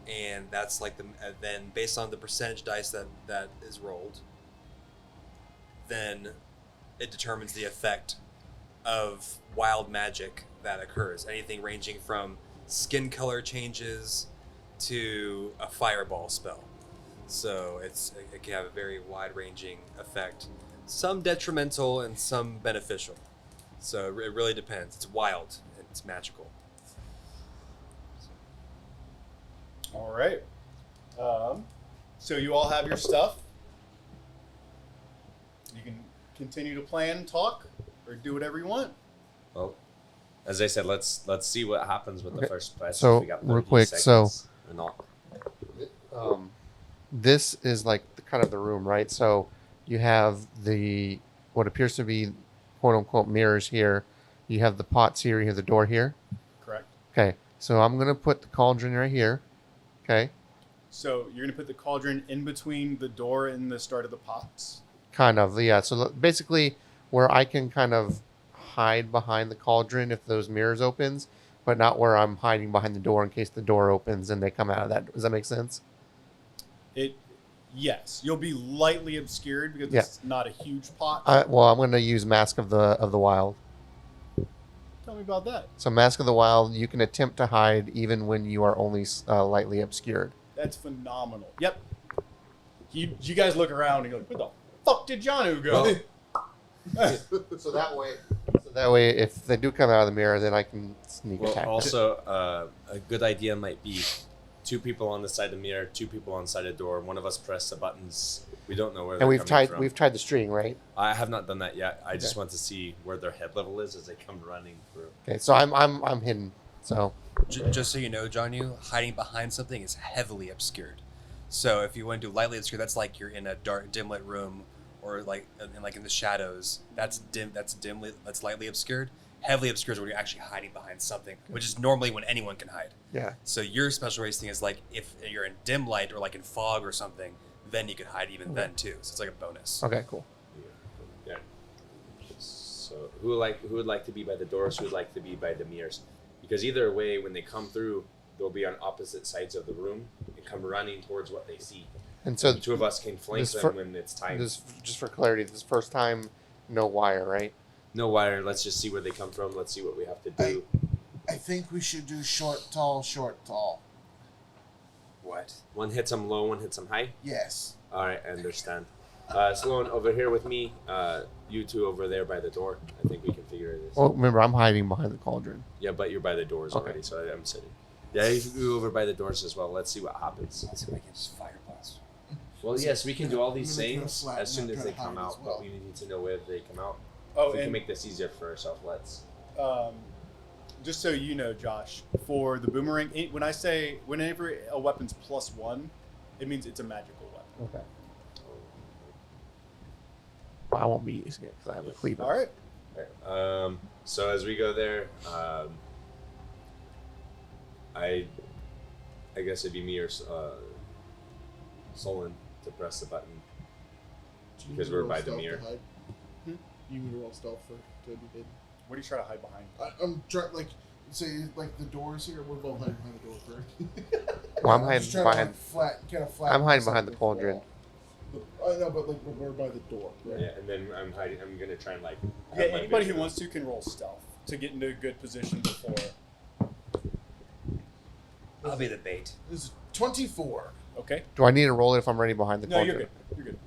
and that's like then based on the percentage dice that is rolled, then it determines the effect of wild magic that occurs. Anything ranging from skin color changes to a fireball spell. So it can have a very wide-ranging effect. Some detrimental and some beneficial. So it really depends. It's wild and it's magical. All right. So you all have your stuff. You can continue to plan, talk, or do whatever you want. Well, as I said, let's see what happens with the Okay. first quest. So, We got real 30 quick, seconds or not. This is like kind of the room, right? So you have the what appears to be quote unquote mirrors here. You have the pots here. You have the door here. Correct. Okay. So I'm gonna put the cauldron right here. Okay. So you're going to put the cauldron in between the door and the start of the pots. Kind of, yeah. So basically, where I can kind of hide behind the cauldron if those mirrors opens, but not where I'm hiding behind the door in case the door opens and they come out of that. Does that make sense? Yes, you'll be lightly obscured because Yeah. it's not a huge pot. Well, I'm going to use Mask of the Wild. Tell me about that. So Mask of the Wild, you can attempt to hide even when you are only lightly obscured. That's phenomenal. Yep. You guys look around and you're like, where the fuck did Janu go? So that way, if they do come out of the mirror, then I can sneak Well, attack. them. also, a good idea might be 2 people on the side of the mirror, 2 people on the side of the door. One of us press the buttons. We don't know where And they're we've coming tied from. we've tied the string, right? I have not done that yet. I just Okay. want to see where their head level is as they come running through. Okay, so I'm hidden. So Just so you know, John, hiding behind something is heavily obscured. So if you want to do lightly obscured, that's like you're in a dark, dim lit room, or like in the shadows. That's dim. That's dimly. That's lightly obscured. Heavily obscured is when you're actually hiding behind something, which is normally when anyone can hide. yeah. So your special race thing is like if you're in dim light or like in fog or something, then you can hide even then too. So it's like a bonus. Okay, cool. Yeah. So who would like to be by the doors? Who would like to be by the mirrors? Because either way, when they come through, they'll be on opposite sides of the room and come running towards what they see. And so The 2 of us can flank this them fir- when it's time. this just for clarity, this first time, no wire, right? No wire. Let's just see where they come from. Let's see what we have to do. I think we should do short, tall, short, tall. What? One hits them low, one them high. Yes. All right, I understand. Sloan, over here with me. You 2 over there by the door. I think we can figure this. Well, remember, I'm hiding behind the cauldron. Yeah, but you're by the doors Okay. already, so I'm sitting. Yeah, you over by the doors as well. Let's see what happens. So I can just fire blast. Well, yes, we can do all these I'm gonna try to things flatten as soon that, as try they to come hide out, as well. but we need to know where they come out. Oh, If we can and make this easier for ourselves, let's. just so you know, Josh, for the boomerang, when I say whenever a weapon's +1, it means it's a magical weapon. Okay. Well, I won't be using it because I have a cleaver. All right. Alright, so as we go there, I guess it'd be me or Solon to press the button. Do you Because need to we're roll by the stealth to mirror. hide? Hmm? You need to roll stealth to be hidden. What are you trying to hide behind? I'm trying, like, say, like the doors here. We're both hiding behind the door, correct? Well, I'm just hiding trying behind. To, like, kind of flat. I'm hiding behind the cauldron. I know, but like we're by the door. Right? Yeah, and then I'm hiding. I'm gonna try and like. Yeah, have my anybody who vision. wants to can roll stealth to get into a good position before. I'll be the bait. This is 24. Okay. Do I need to roll it if I'm ready behind the No, cauldron? you're good. You're good.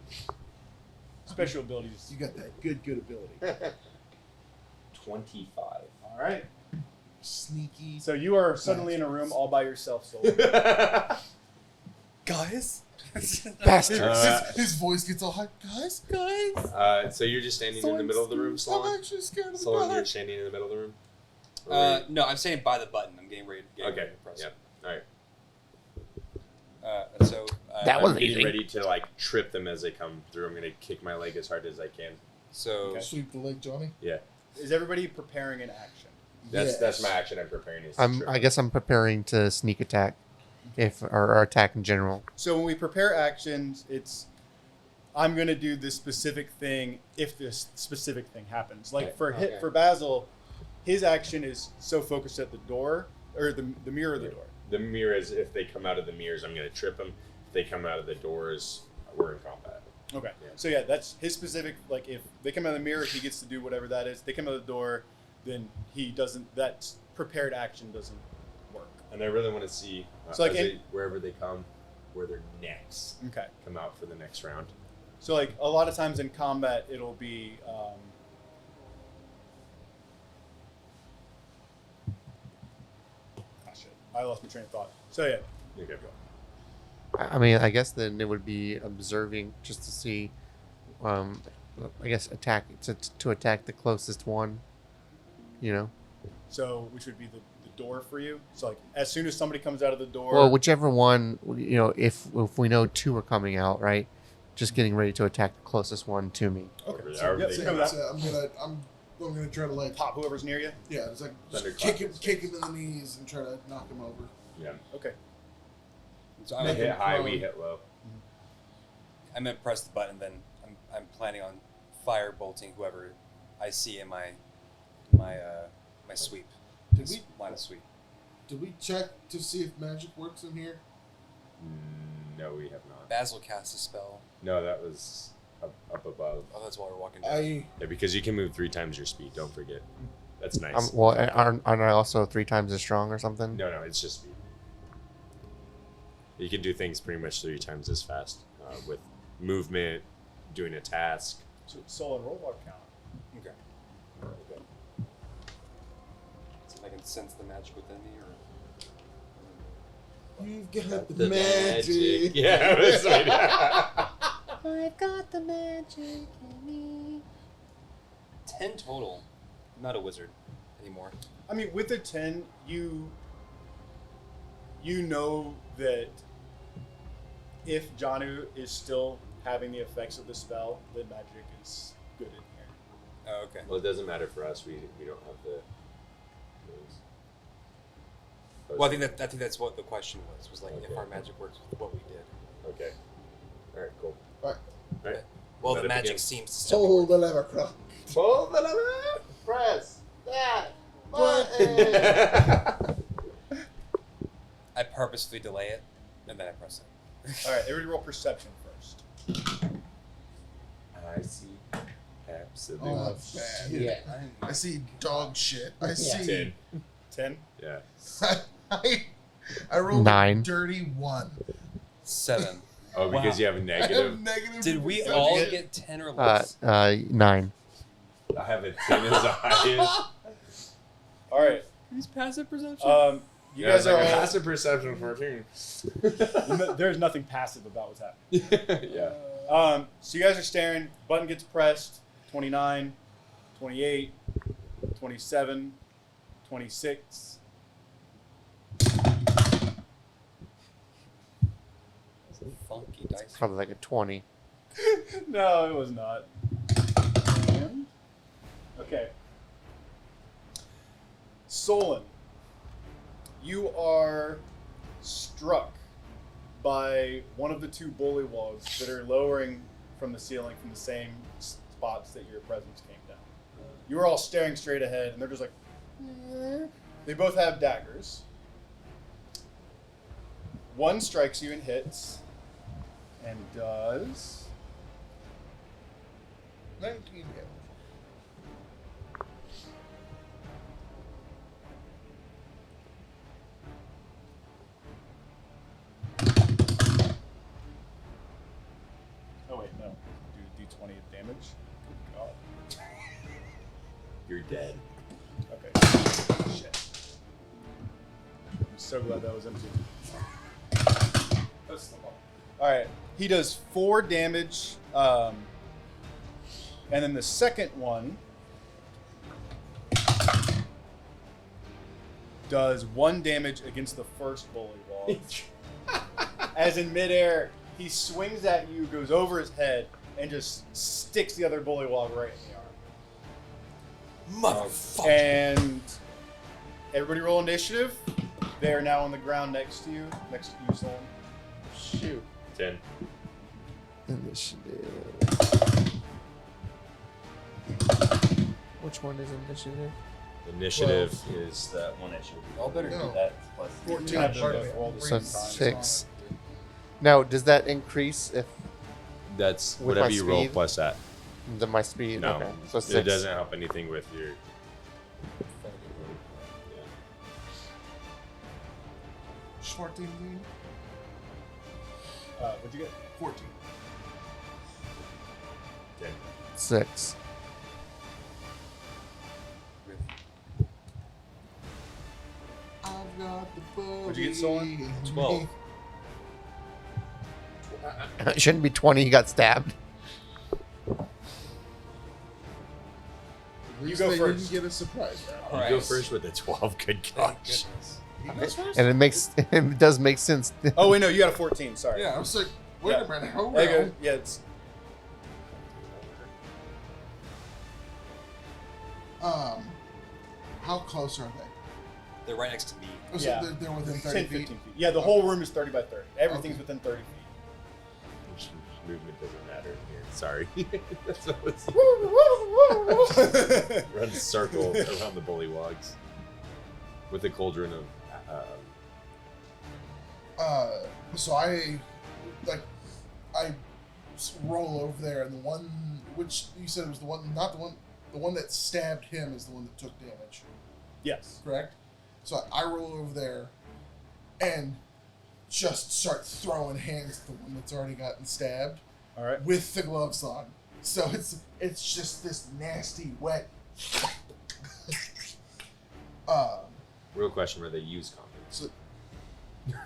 Special abilities. You got that good ability. 25. All right. Sneaky. So you are suddenly in a room all by yourself, Solon. Guys? Bastard. His voice gets all high. Guys. So you're just standing in the middle of the room, I'm Solon? actually scared of the Solon, you're dark. standing in the middle of the room? Or- No, I'm standing by the button. I'm getting ready to okay, press. yeah. Alright. So That was I'm getting easy. ready to like trip them as they come through. I'm gonna kick my leg as hard as I can. So Okay. Sweep the leg, Johnny. Yeah. Is everybody preparing an action? That's Yes. my action I'm preparing is to trip I them. guess I'm preparing to sneak attack, or attack in general. So when we prepare actions, it's I'm gonna do this specific thing if this specific thing happens. Like Okay. for Basil, his action is so focused at the door or the mirror of the door. The mirrors, if they come out of the mirrors, I'm gonna trip them. If they come out of the doors, we're in combat. Okay. Yeah. So yeah, that's his specific. Like, if they come out of the mirror, he gets to do whatever that is. They come out of the door, then he doesn't. That prepared action doesn't work. And I really want to see So, like, wherever they come, where their necks Okay. come out for the next round. So like a lot of times in combat, it'll be. Shit! I lost my train of thought. So yeah. Okay, go. I mean, I guess then it would be observing just to see, I guess to attack the closest one, you know. So which would be the door for you. So like as soon as somebody comes out of the door. Well, whichever one, you know, if we know two are coming out, right? Just getting ready to attack the closest one to me. Okay. Over So, there, yeah, they so come come out. out, I'm gonna try to like pop whoever's near you. yeah, it's like just Thunderclap. kick him in the knees and try to knock him over. Yeah. Okay. So I I'm hit gonna, high, we hit low. I'm gonna press the button, then I'm planning on fire bolting whoever I see in my sweep. Did we Line of sweep. did we check to see if magic works in here? No, we have not. Basil cast a spell. No, that was up above. Oh, that's why we're walking down. Yeah, because you can move 3 times your speed. Don't forget. That's nice. Well, aren't I also 3 times as strong or something? No, it's just speed. You can do things pretty much 3 times as fast with movement, doing a task. So soul and roll count. Okay. Okay. So I can sense the magic within me, or You've got the, The magic. Yeah, that's right. I've got the magic in me. 10 total. I'm not a wizard anymore. I mean, with the 10, you know that if Janu is still having the effects of the spell, the magic is good in here. Oh, okay. Well, it doesn't matter for us. We don't have the. Well, I think that's what the question was like Okay. if our magic works with what we did. Okay. All right. Cool. Right. All right. Well, Let the it magic begin. seems to still be Pull working. the lever, Croc. Pull the lever. Press that I purposefully delay it, and then I press it. All right, everybody roll perception first. I see. Absolutely. Oh, that's bad. Yeah. I see dog shit. I see. 10. 10. Yeah. I rolled 9. a dirty 1. 7. Oh, because you have a I have negative. negative. Did we perception. all get 10 or less? 9. I have a 10 as the highest. All right. Use passive perception. You guys are all. passive perception 14. There's nothing passive about what's happening. Yeah. So you guys are staring. Button gets pressed. 29, 28, 27, 26. Funky dice. Probably like a 20. No, it was not. Okay. Solon, you are struck by one of the 2 bullywugs that are lowering from the ceiling from the same spots that your presence came down. You were all staring straight ahead, and they're just like, they both have daggers. One strikes you and hits, and does 19 damage. Oh wait, no. Do D20 of damage. Good God. You're dead. Okay. Shit. I'm so glad that was empty. That's the one. All right. He does 4 damage, and then the second one does 1 damage against the first bullywug. As in midair, he swings at you, goes over his head, and just sticks the other bullywug right in the arm. Motherfucker. And everybody roll initiative. They are now on the ground next to you, Solon. Shoot. 10. Initiative. Which one is initiative? Initiative is that one issue. All better No. do that. Plus 14. You have to Part of roll the So same time. 6. Now, does that increase if That's With whatever my you roll speed? plus that. My speed. No, Okay. So it 6. doesn't help anything with your. Schwarting. What'd you get? 14. 6. I've got the What'd you get, Solon? 12. It shouldn't be 20. He got stabbed. At least go they first. didn't get a surprise round. You go first with the 12. Good gosh. He goes first? And it does make sense. Oh wait, no, you got a 14. Sorry. Yeah, I was like, wait Yeah. a minute, hold There you go. on. Yeah, it's How close are they? They're right next to me. Oh, so Yeah. they're within 10, 30 15 feet. feet. Yeah, the whole room is 30 by 30. Everything's Okay. within 30 feet. Movement doesn't matter here. Sorry. That's what it's run a circle around the bullywugs with a cauldron of. So I roll over there, and the one which you said was the one, not the one that stabbed him is the one that took damage, Yes. correct? So I roll over there, and just start throwing hands at the one that's already gotten stabbed All right. with the gloves on. So it's just this nasty wet. Real question: were they used condoms?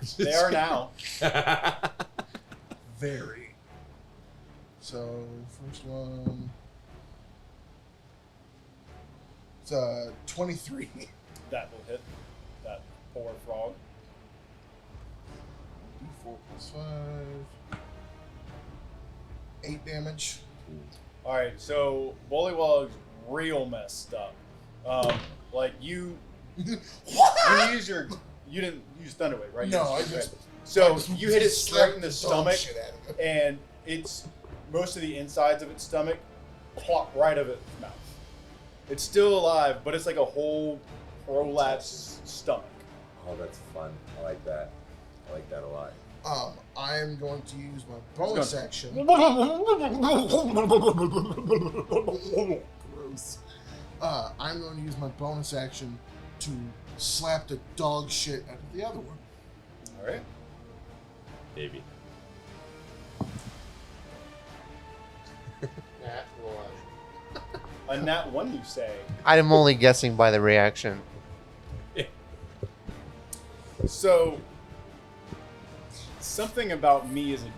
So They are now. very. So first one. It's 23. That will hit that poor frog. D4 plus 5. 8 damage. All right, so Bullywug's real messed up. Like you use your, you didn't use Thunderwave, right? You No, I used your just. grip. So I just you hit it straight in the slapped dog stomach, shit out of it. and it's most of the insides of its stomach plop right of its mouth. It's still alive, but it's like a whole prolapsed stomach. Oh, that's fun. I like that. I like that a lot. I am going to use my bonus action. Gross. I'm going to use my bonus action to slap the dog shit out of the other one. All right. Maybe. A nat 1, you say. I'm only guessing by the reaction. So, something about me as a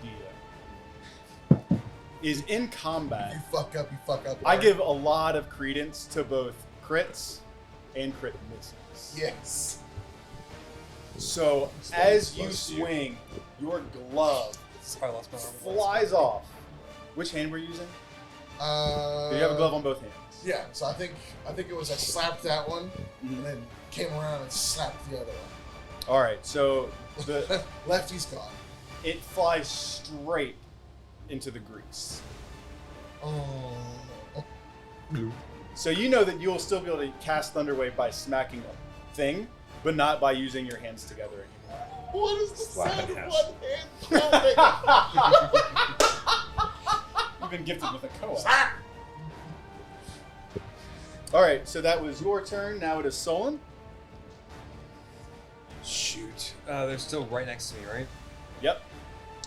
DM is in combat. You fuck up, you fuck up. I give a lot of credence to both crits and crit misses. Yes. So, as you swing, your glove Sorry, I lost my arm. flies off. Which hand were you using? Do you have a glove on both hands? Yeah, so I think it was I slapped that one and then came around and slapped the other one. All right, so the Lefty's gone. it flies straight into the grease. Oh. So you know that you'll still be able to cast Thunderwave by smacking a thing, but not by using your hands together anymore. What is the Slap sound it of out. one hand? You've been gifted with a co-op. All right, so that was your turn. Now it is Solon. Shoot. They're still right next to me, right? Yep.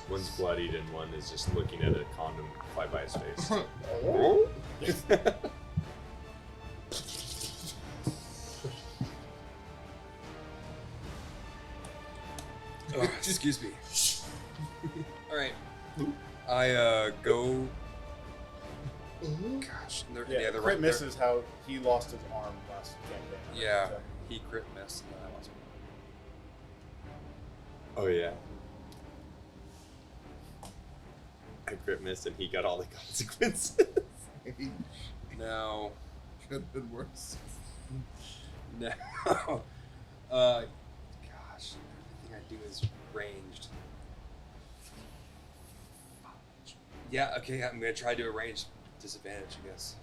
One's bloodied and one is just looking at a condom fly by his face. Excuse me. Alright. I go. Gosh, and Yeah, they're crit right miss there. is how he lost his arm last campaign. Yeah, So- he crit missed and then I lost Oh yeah. I crit missed and he got all the consequences. one. Now, Could have been worse. now, gosh, everything I do is ranged. Yeah, okay, I'm gonna try to do a ranged disadvantage, I guess.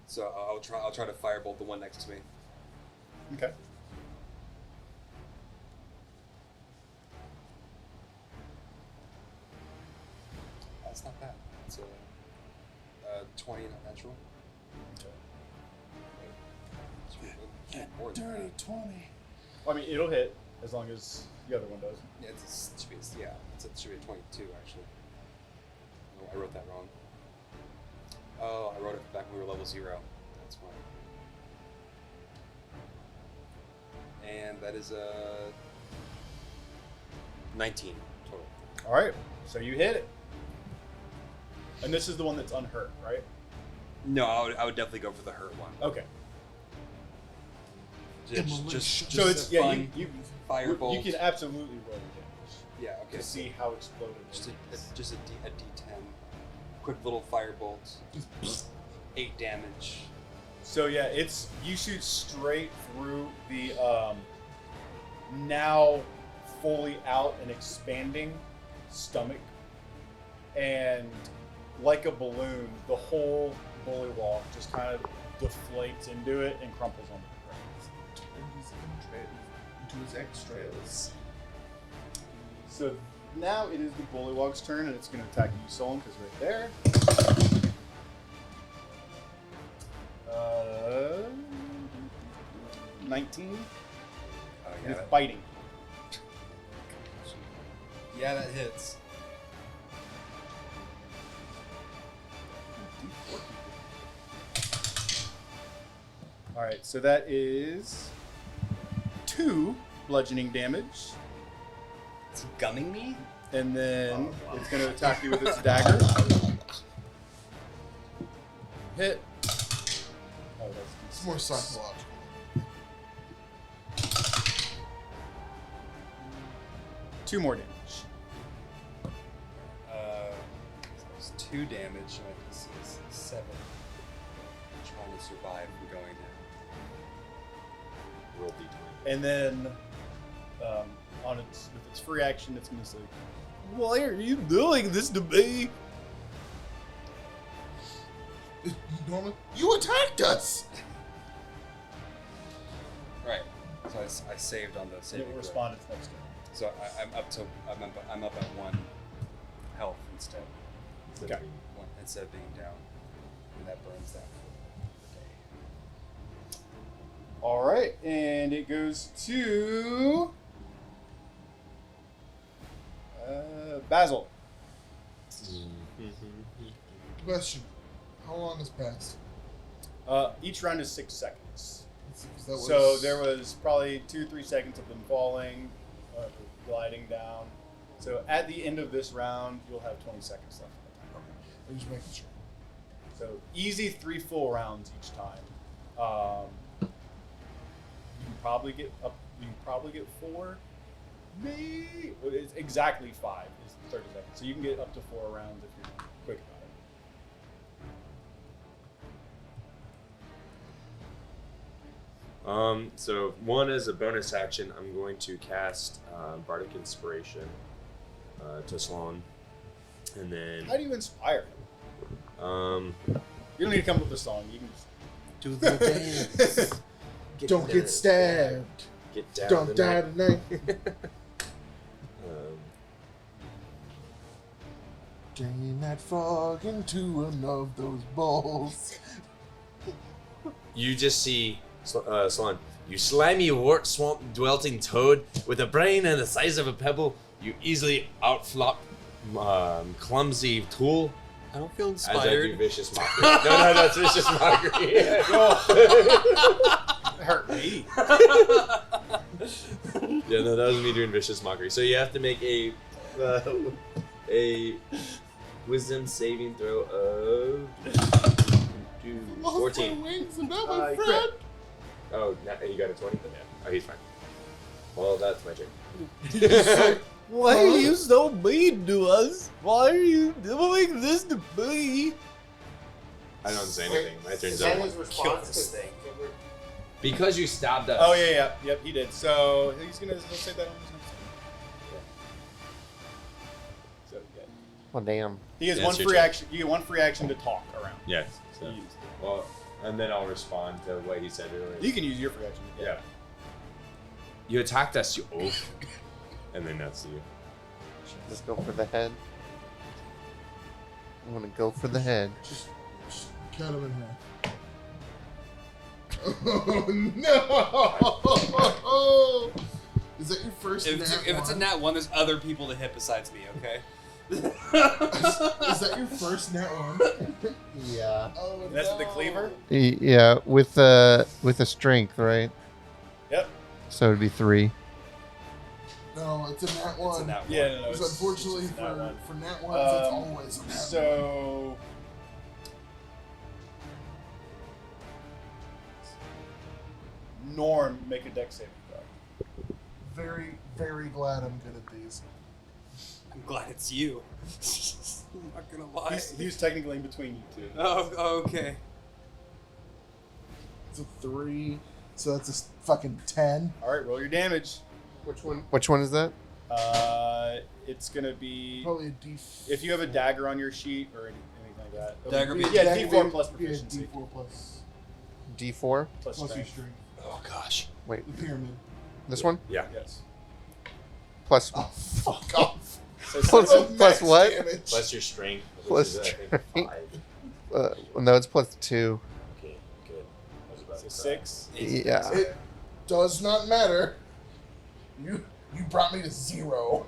So I'll try to firebolt the one next to me. Okay. That's not bad. It's a 20 not natural. More than Dirty that. 20. I mean, it'll hit as long as the other one does. Yeah, it should be a 22 actually. No, I wrote that wrong. Oh, I wrote it back when we were level 0. That's why. And that is a 19 total. All right, so you hit it. And this is the one that's unhurt, right? No, I would definitely go for the hurt one. Okay. Just So it's a yeah, fun you firebolt. you can absolutely roll damage Yeah, okay. to see how exploded it Just is. a D10. Quick little firebolt. 8 damage. So yeah, it's you shoot straight through the now fully out and expanding stomach, and like a balloon, the whole bullywug just kind of deflates into it and crumples on the ground. Into his extras. So now it is the bullywug's turn, and it's going to attack you, Solon, because right there. 19 Oh with biting. Yeah, that hits. All right, so that is 2 bludgeoning damage, It's gumming me? and then it's going to attack you with its dagger. Hit. Oh, It's more psychological. 2 more damage. It's 2 damage, and my DC is 7. Trying to survive from going down. Roll d20. And then on its with its free action, it's going to say, "Why are you doing this to me?" Norman, you attacked us! Right. So I saved on the And it saving will throw. respond its next turn. So I'm up at 1 health instead. Okay. Instead of being down, and that burns that. All right, and it goes to Basil. Question. How long has passed? Each round is 6 seconds. That So there was probably 2-3 seconds of them falling, gliding down. So at the end of this round, you'll have 20 seconds left. I'm just making sure. So easy 3 full rounds each time. You can probably get up. You can probably get 4. Maybe it's exactly 5 is 30 seconds. So you can get up to 4 rounds if you're quick about it. So one as a bonus action, I'm going to cast Bardic Inspiration to Sloan, and then How do you inspire him? You don't need to come up with a song. You can just do the dance. Don't get stabbed. Get down. Don't die tonight. Drain that frog into one of those bowls. You just see Sloan. You slimy wart swamp dwelling toad with a brain and the size of a pebble. You easily outflop clumsy tool. I don't feel As I do inspired. vicious mockery. No, that's vicious mockery. it hurt me. Yeah, no, that was me doing vicious mockery. So you have to make a wisdom saving throw of 14. Wings and I'm my a crit. friend. Oh, you got a 20? Yeah. Oh, he's fine. Well, that's my turn. Why are you so mean to us? Why are you doing this to me? I don't say anything. My turn's Is that over. his response? this thing. Because you stabbed us. Oh yeah. Yep, he did. So he'll say that on his next turn. So yeah. Well, damn. He has Yeah, one it's your free turn. action. You get one free action to talk around. Yes. So So, you use it. well, and then I'll respond to what he said earlier. You can use your free action. Yeah. You attacked us, you oaf. And then that's you. Just go for the head. I'm gonna go for the head. Just cut him in half. Oh no! Is that your first If nat it's a one? nat 1, there's other people to hit besides me, okay? Is that your first nat one? Yeah. Oh, And that's with the cleaver? Yeah, with a strength, right? Yep. So it'd be 3. No, it's a nat one. It's a nat 1. Yeah, no, Because unfortunately it's nat one. for nat ones, it's always a nat one. So Norm, make a dex saving throw. Very, very glad I'm good at these. I'm glad it's you. I'm not gonna lie. He's technically in between you two. Oh, okay. It's a 3, so that's a fucking 10. All right, roll your damage. Which one is that? It's gonna be Probably a D. if you have a dagger on your sheet or anything like that. Dagger be- yeah, D4 plus proficiency. Yeah, D4 plus D4? Plus your strength. strength. Oh gosh. Wait, The pyramid. this one? Yeah. Yes. Plus Oh, fuck off. So Plus- so- plus what? Damage. Plus your strength. Which Plus is, I think, strength. 5. No, it's plus 2. Okay, good. I was about so to 6. Yeah. It does not matter. You brought me to 0,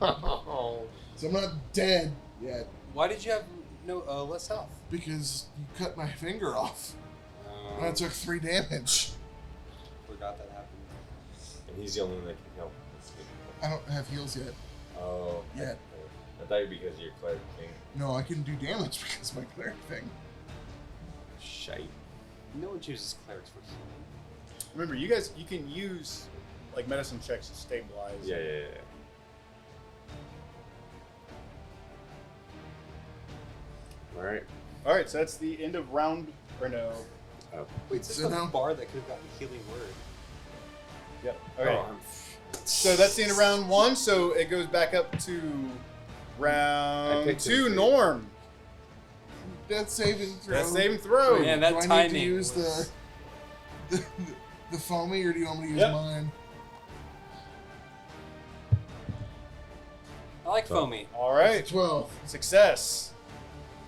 so I'm not dead yet Why did you have no less health? because you cut my finger off and I took 3 damage. Forgot that happened. And he's the only one that can help. That's good. I don't have heals yet. Oh. Yet. I thought it because of your cleric thing. No, I can do damage because of my cleric thing. Shite. No one chooses clerics for healing. Remember, you can use like medicine checks to stabilize. Yeah. All right. All right, so that's the end of round or no. Wait, So so now- a bar that could have gotten a healing word. Yep. All right. Oh, So that's the end of round 1. So it goes back up to I round picked 2. it. Norm. Death saving throw. That saving throw. Man, do that I need to timing use was- the foamy, or do you want me to use Yep. mine? I like foamy. All right. 12. Success.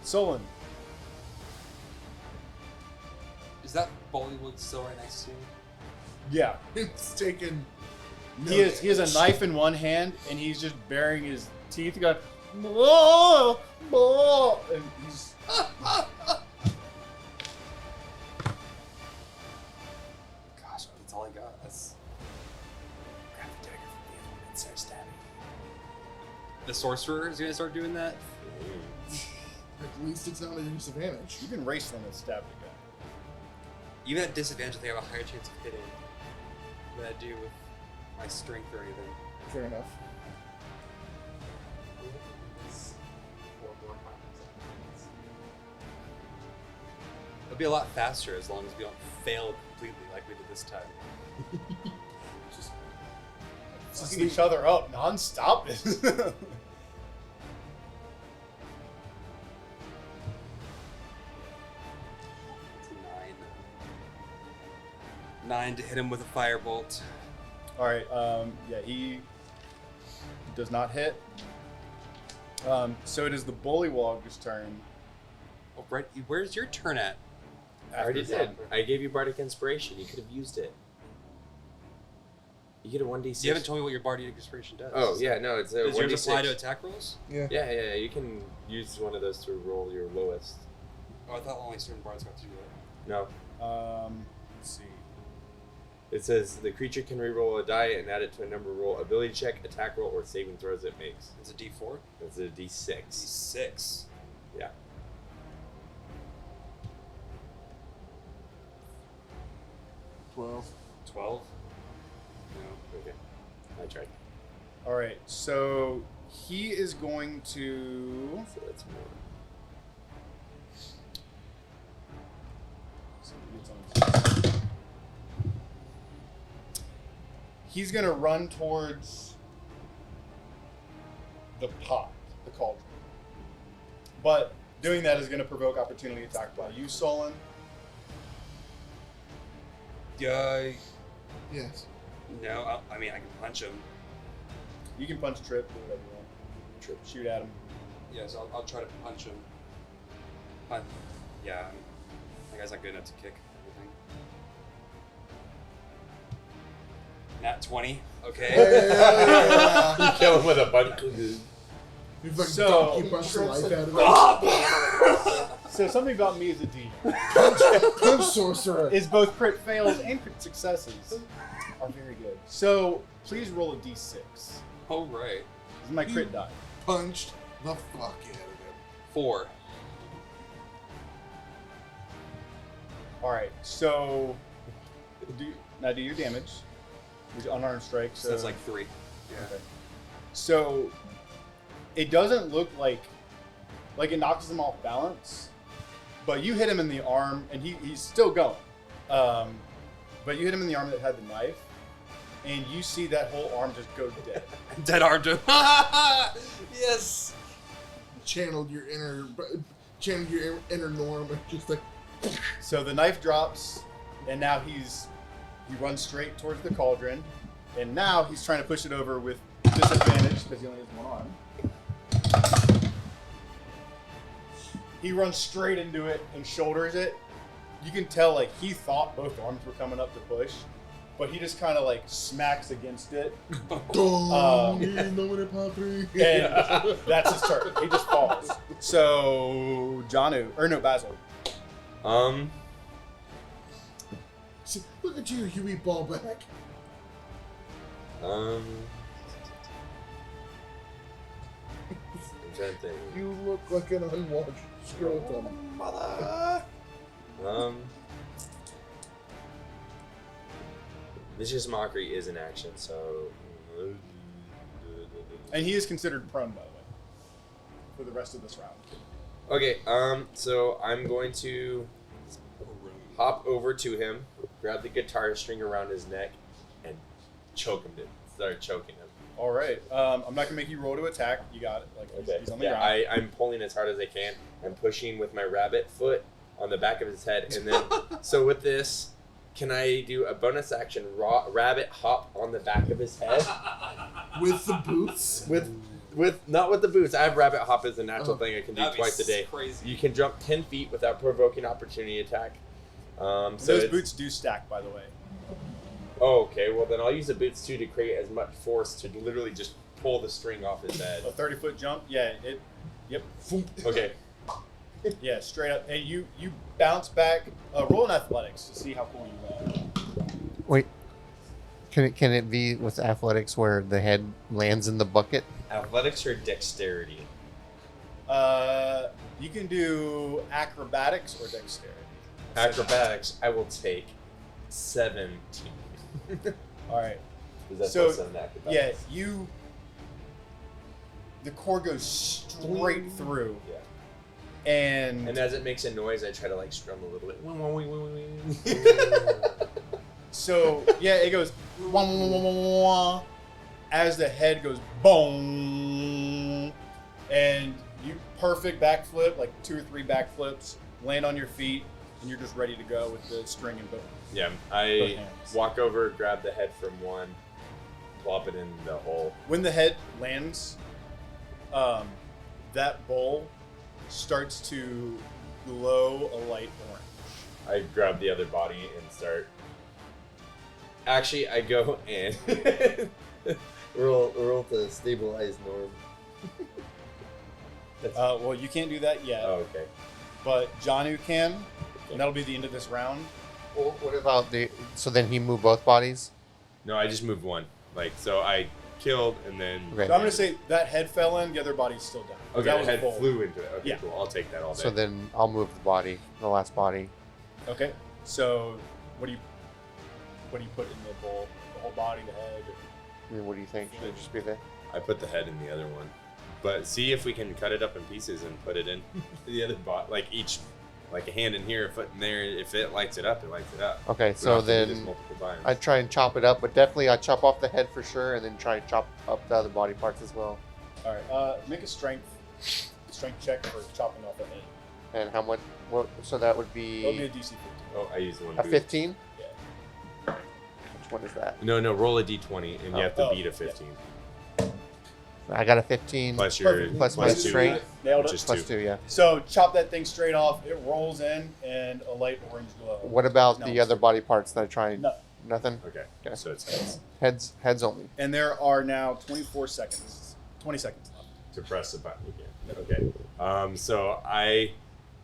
Solon. Is that Bullywugs still right next to you? Yeah. It's taken. He has a knife in one hand and he's just baring his teeth going, "Blah, blah," and he's Gosh, that's all I got. That's. Grab the dagger from the other one and start stabbing. The sorcerer is gonna start doing that. At least it's not a disadvantage. you can race them and stab the guy. Even at disadvantage, I think I have a higher chance of hitting than I do with my strength or anything. Fair enough. It'll be a lot faster as long as we don't fail completely like we did this time. Fucking each other up non-stop. It's a 9 to hit him with a firebolt. All right. Yeah, he does not hit. So it is the Bullywug's turn. Oh, Brett, where's your turn at? I already After did. Zopper. I gave you Bardic Inspiration. You could have used it. You get a 1d6. You haven't told me what your Bardic Inspiration does. Oh, yeah, no, it's a Does 1d6. yours apply to attack rolls? Yeah. Yeah, you can use one of those to roll your lowest. Oh, I thought only certain bards got to do that. No. Let's see. It says the creature can reroll a die and add it to a number roll, ability check, attack roll, or saving throws it makes. It's a D4? It's a d6. D6. Yeah. Twelve. 12? No. Okay. I tried. All right. So he is going to. So that's more. He's going to run towards the pot, the cauldron. But doing that is going to provoke opportunity attack by you, Solon. Yeah. Yes. No, I mean, I can punch him. You can punch Trip, do whatever you want. Trip, shoot at him. Yes, I'll try to punch him. Yeah, that guy's not good enough to kick everything. Nat 20. Okay. You kill him with a bunch of dude. You've like So- donkey punched the life out of it. So something about me as a D Punch sorcerer. is both crit fails and crit successes are very good. So please roll a D6. This Oh, right. is my crit die. Punched the fuck out of him. 4. All right. So do your damage. With your unarmed strike. So that's like 3. Yeah. Okay. So it doesn't look like it knocks him off balance, but you hit him in the arm and he's still going. But you hit him in the arm that had the knife, and you see that whole arm just go dead. Dead armed him. Yes. Channeled your inner Norm, and just like So the knife drops, and now he runs straight towards the cauldron, and now he's trying to push it over with disadvantage because he only has one arm. He runs straight into it and shoulders it. You can tell like he thought both arms were coming up to push, but he just kind of like smacks against it, and that's his turn. He just falls. So Basil. look at you, Huey Ballback. I'm trying to think. You look like an unwashed scrotum. Vicious Mockery is an action, so. And he is considered prone, by the way, for the rest of this round. Okay, so I'm going to hop over to him, grab the guitar string around his neck, and choke him to start choking him. All right. I'm not gonna make you roll to attack. You got it. Like Okay. he's on the Yeah, ground. I'm pulling as hard as I can. I'm pushing with my rabbit foot on the back of his head, and then so with this, can I do a bonus action rabbit hop on the back of his head With the boots? with not with the boots? I have rabbit hop as a natural thing I can do That'd be twice a day. Crazy. You can jump 10 feet without provoking opportunity attack. So Those it's- boots do stack, by the way. Oh, okay. Well, then I'll use the boots too to create as much force to literally just pull the string off his head. A 30-foot jump. Yeah. Yep. Okay. Yeah. Straight up. And you bounce back. Roll in athletics to see how cool you are. Wait, can it be with athletics where the head lands in the bucket? Athletics or dexterity? You can do acrobatics or dexterity. Acrobatics, I will take 17. All right. Is that So, plus 7 acrobatics? Yeah. The cord goes straight through, Yeah. and And as it makes a noise, I try to like strum a little bit. so yeah, it goes wah, wah, wah, wah, wah, as the head goes boom, and you perfect backflip, like 2 or 3 backflips, land on your feet, and you're just ready to go with the string and bow. Yeah, Both I hands. walk over, grab the head from one, plop it in the hole. When the head lands, that bowl starts to glow a light orange. I grab the other body and start. Actually, I go and roll to stabilize Norm. Well, you can't do that yet, Oh, okay. but Janu can, and that'll be the end of this round. Or what about so then he moved both bodies? No, I just moved one. Like, so I killed and then. Okay. So I'm gonna say that head fell in, the other body's still down. Okay, that the was head full. flew into it. Okay, Yeah. cool. I'll take that all day. So then I'll move the body, the last body. Okay, so what do you put in the bowl? The whole body, the head. I mean, what do you think? Should it just be there? I put the head in the other one. But see if we can cut it up in pieces and put it in the other bot. Like each, like a hand in here, a foot in there. If it lights it up, it lights it up. Okay, We so don't have to do this then multiple times. I try and chop it up, but definitely I chop off the head for sure, and then try and chop up the other body parts as well. All right, make a strength check for chopping off the head. And how much? What? So that would It'll be be a DC 15. Oh, I used one. a boot. 15. Yeah. Which one is that? No, roll a d20 and you have to Oh, beat a 15. I got a 15 Plus your Perfect. plus my plus two, strength. Nailed which it. is Plus 2. 2, yeah. So chop that thing straight off. It rolls in, and a light orange glow. What about No, the other body parts that I tried? No. Nothing? Okay. Okay. So it's heads. Heads only. And there are now 24 seconds. 20 seconds left. To press the button again. Okay. So I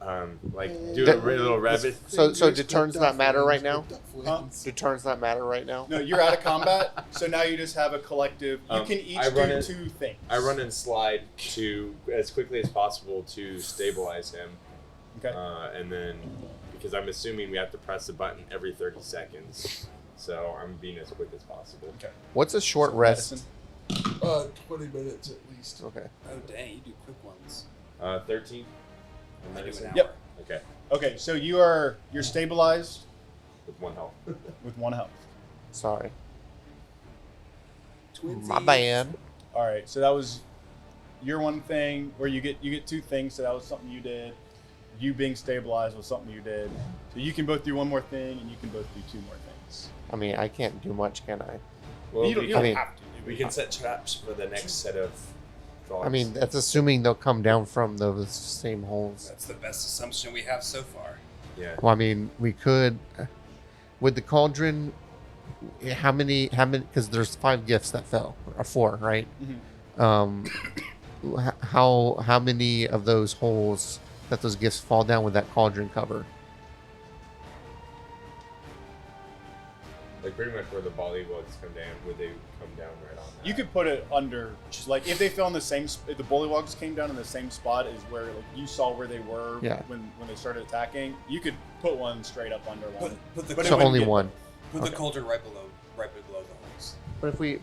do D- a little rabbit. So do turns not matter right now? Huh? Do turns not matter right now? No, you're out of combat, so now you just have a collective. You can each I run do it- 2 things. I run and slide to as quickly as possible to stabilize him, Okay. and then because I'm assuming we have to press the button every 30 seconds, so I'm being as quick as possible. Okay. What's a short So rest? medicine. 20 minutes at least. Okay. Oh dang, you do quick ones. 13. I do an hour. Yep. Okay, Okay, so you're stabilized with 1 health. with 1 health. Sorry. Twinsies. My bad. All right, so that was your one thing where you get 2 things. So that was something you did. You being stabilized was something you did. So you can both do 1 more thing, and you can both do 2 more things. I mean, I can't do much, can I? Well, you don't, we, you don't I mean- have to. we can set traps for the next set of dogs. I mean, that's assuming they'll come down from those same holes. That's the best assumption we have so far. yeah. Well, I mean, we could with the cauldron. How many? Because there's 5 gifts that fell, or 4, right? How many of those holes that those gifts fall down with that cauldron cover? Like pretty much where the Bullywugs come down, would they come down right on that? You could put it under, just like if they fell in the same, if the Bullywugs came down in the same spot as where like you saw where they were Yeah. when they started attacking, you could put one straight up under one. Put the But it So wouldn't only get- one. Put Okay. the cauldron right below the holes.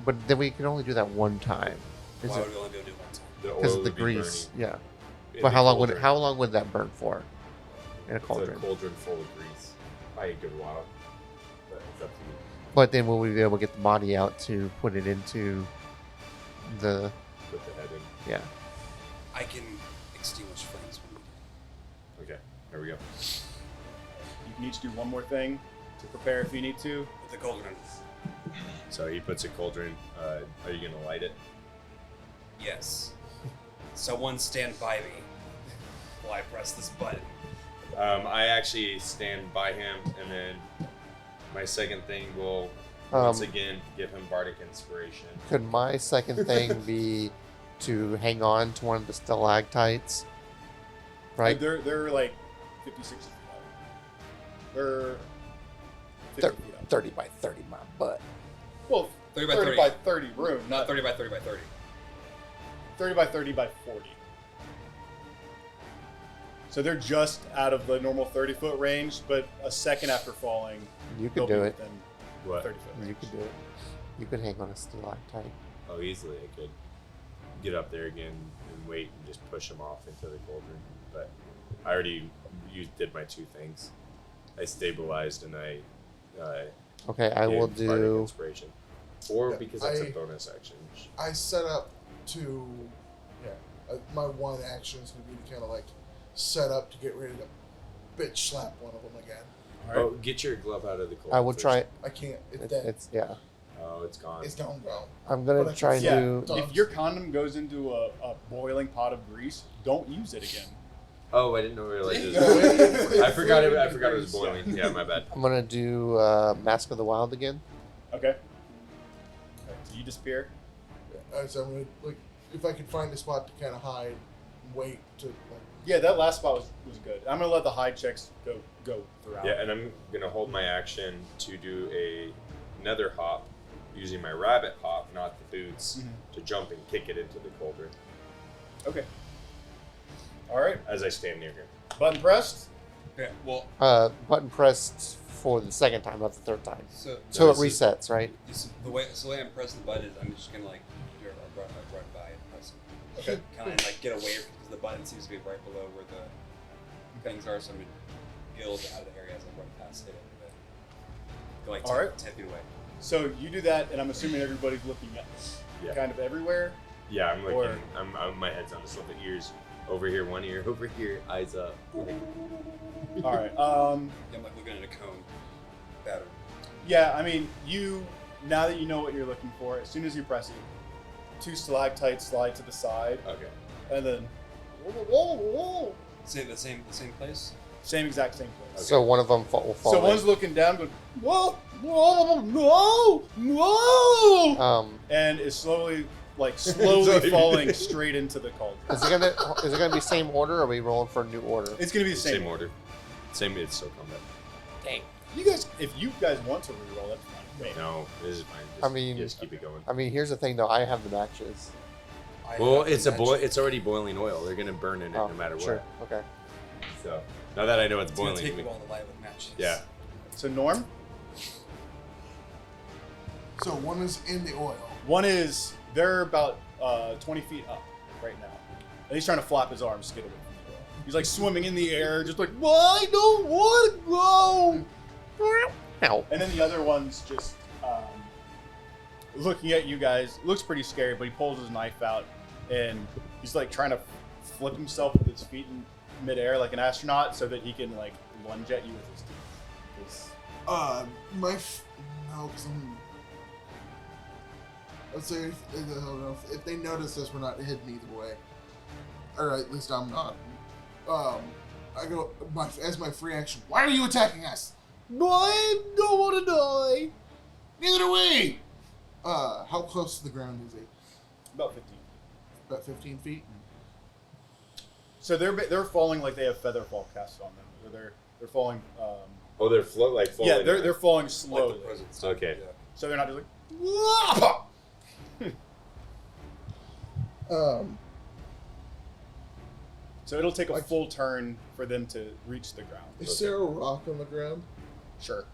But then we can only do that one time. Is Why it would we only be able to do it one time? The oil because of the would be grease? burning Yeah. in But the how cauldron. long would that burn for? In a It's cauldron. a cauldron full of grease. Probably a good while. But it's up to you. But then will we be able to get the body out to put it into the? Put the head in. Yeah. I can extinguish flames when we Okay, here we go. You can each do 1 more thing to prepare if you need to. put the cauldron. So he puts a cauldron. Are you gonna light it? Yes. Someone stand by me while I press this button. I actually stand by him, and then my second thing will once again give him bardic inspiration. Could my second thing be to hang on to one of the stalactites? Right. They're like 50, 60 feet up. They're 50 feet up. 30 by 30, my butt. Well, 30 by 30 by 30 room, Not not 30 by 30 by 30. 30 by 30 by 40. So they're just out of the normal 30-foot range, but a second after falling, You they'll could do be it. within What? 30-foot range. You could do it. You could hang on a stalactite. Oh, easily I could get up there again and wait and just push him off into the cauldron. But I already did my 2 things. I stabilized and I Okay, I will gave bardic do. inspiration. Or Yeah, because that's a I- bonus action. I set up to, my one action is going to be to kind of like set up to get ready to bitch slap one of them again. All right. Oh, get your glove out of the cauldron. I will first. try. I can't. It's dead. It's yeah. Oh, it's gone. It's gone, bro. I'm gonna But I try and Yeah. do. Dogs. If your condom goes into a boiling pot of grease, don't use it again. Oh, I didn't know realize it. Yeah, Was, it- I forgot it. I it- forgot it was boiling. Yeah, my bad. I'm gonna do Mask of the Wild again. Okay. Alright, so you disappear. So I'm gonna like if I could find a spot to kind of hide, and wait to like. Yeah, that last spot was good. I'm gonna let the hide checks go throughout. Yeah, and I'm gonna hold my action to do another hop, using my rabbit hop, not the boots, to jump and kick it into the cauldron Okay. All right. as I stand near him. Button pressed. Yeah, well, Button pressed for the second time, not the third time. so So it this is- resets, right? the way I'm pressing the button is I'm just gonna like run by and press it. Okay. Kind of like get away because the button seems to be right below where the things are, so I'm gonna gild out of the area as I run past it. Go like 10, All right. 10 feet away. So you do that, and I'm assuming everybody's looking at Yeah. kind of everywhere. Yeah, I'm looking. Or- My head's on the side of the ears. Over here, one ear. Over here, eyes up. All right. Yeah, I'm like looking at a cone pattern. Yeah. I mean, now that you know what you're looking for, as soon as you press it, 2 stalactites slide to the side, Okay. and then The same place. same exact same place. So one of them will fall. So in. one's looking down, going, whoa, whoa, no, no, and is slowly falling straight into the cauldron. Is it gonna be same order, or are we rolling for a new order? It's gonna be the same. Same order. Same. It's still combat. Dang. You guys, if you guys want to reroll, that's fine. Wait. No, this is fine. I mean- just keep it going. I mean, here's the thing, though. I have the matches. Well, it's it's already boiling oil. They're gonna burn in it no matter sure. what. Okay. So now that I know it's It's gonna boiling, take you all the light with matches. yeah. So Norm, So one is in the oil. one is they're about 20 feet up right now, and he's trying to flap his arms to get away from the oil. He's like swimming in the air, just like, well, I don't want to go. Ow. And then the other one's just looking at you guys. Looks pretty scary, but he pulls his knife out and he's like trying to flip himself with his feet in midair like an astronaut, so that he can like lunge at you with his teeth. No, because let's say if they notice us, we're not hidden either way. Or at least I'm not. I go as my free action. Why are you attacking us? I don't want to die. Neither do we. How close to the ground is he? About 15. About 15 feet. So they're falling like they have feather fall cast on them. Or they're falling. Oh, they're falling. Yeah, they're falling Like slowly. the presence. Okay. Yeah. So they're not just like. "Wah!" So it'll take a full turn for them to reach the ground. Is there a rock on the ground? Sure.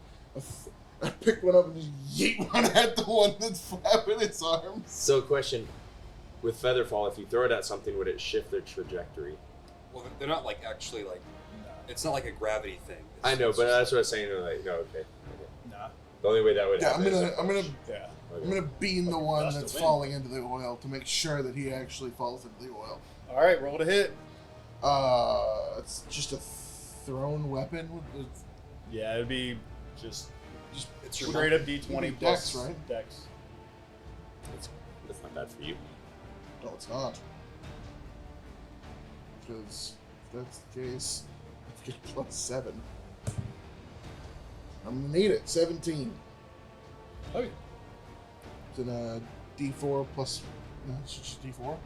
I pick one up and just yeet one at the one that's flapping its arms. So, question: with Featherfall, if you throw it at something, would it shift their trajectory? Well, they're not like actually like. It's not like a gravity thing. I know, but that's what I was saying. Like, no, okay. Nah. The only way that would Yeah, happen. is if- I'm gonna Yeah. Okay. beam the one Gust of that's wind. falling into the oil to make sure that he actually falls into the oil. All right, roll to hit. It's just a thrown weapon. Yeah, it'd be just It's your straight up D20 It'd be plus Dex, right? Dex. That's not bad for you. No, it's not. Because if that's the case, I get +7. I'm gonna need it. 17. Okay. It's a D4 plus. No, it's just D4.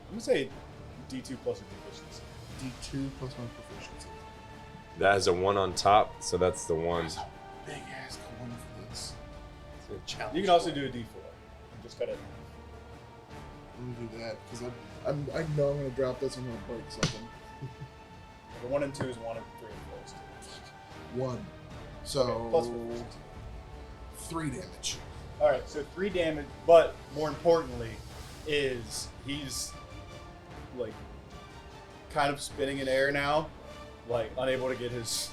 I'm gonna say D2 plus a proficiency. D2 plus my proficiency. That has a 1 on top, so that's the 1. That's a big ass coin for this. You can also do a D4. Just cut it. I'm gonna do that because I know I'm gonna drop this. I'm gonna break something. The 1 and 2 is 1 and 3 and 4 is 2. 1. So Okay, plus proficiency. 3 damage. All right, so 3 damage, but more importantly, is he's like kind of spinning in air now, like unable to get his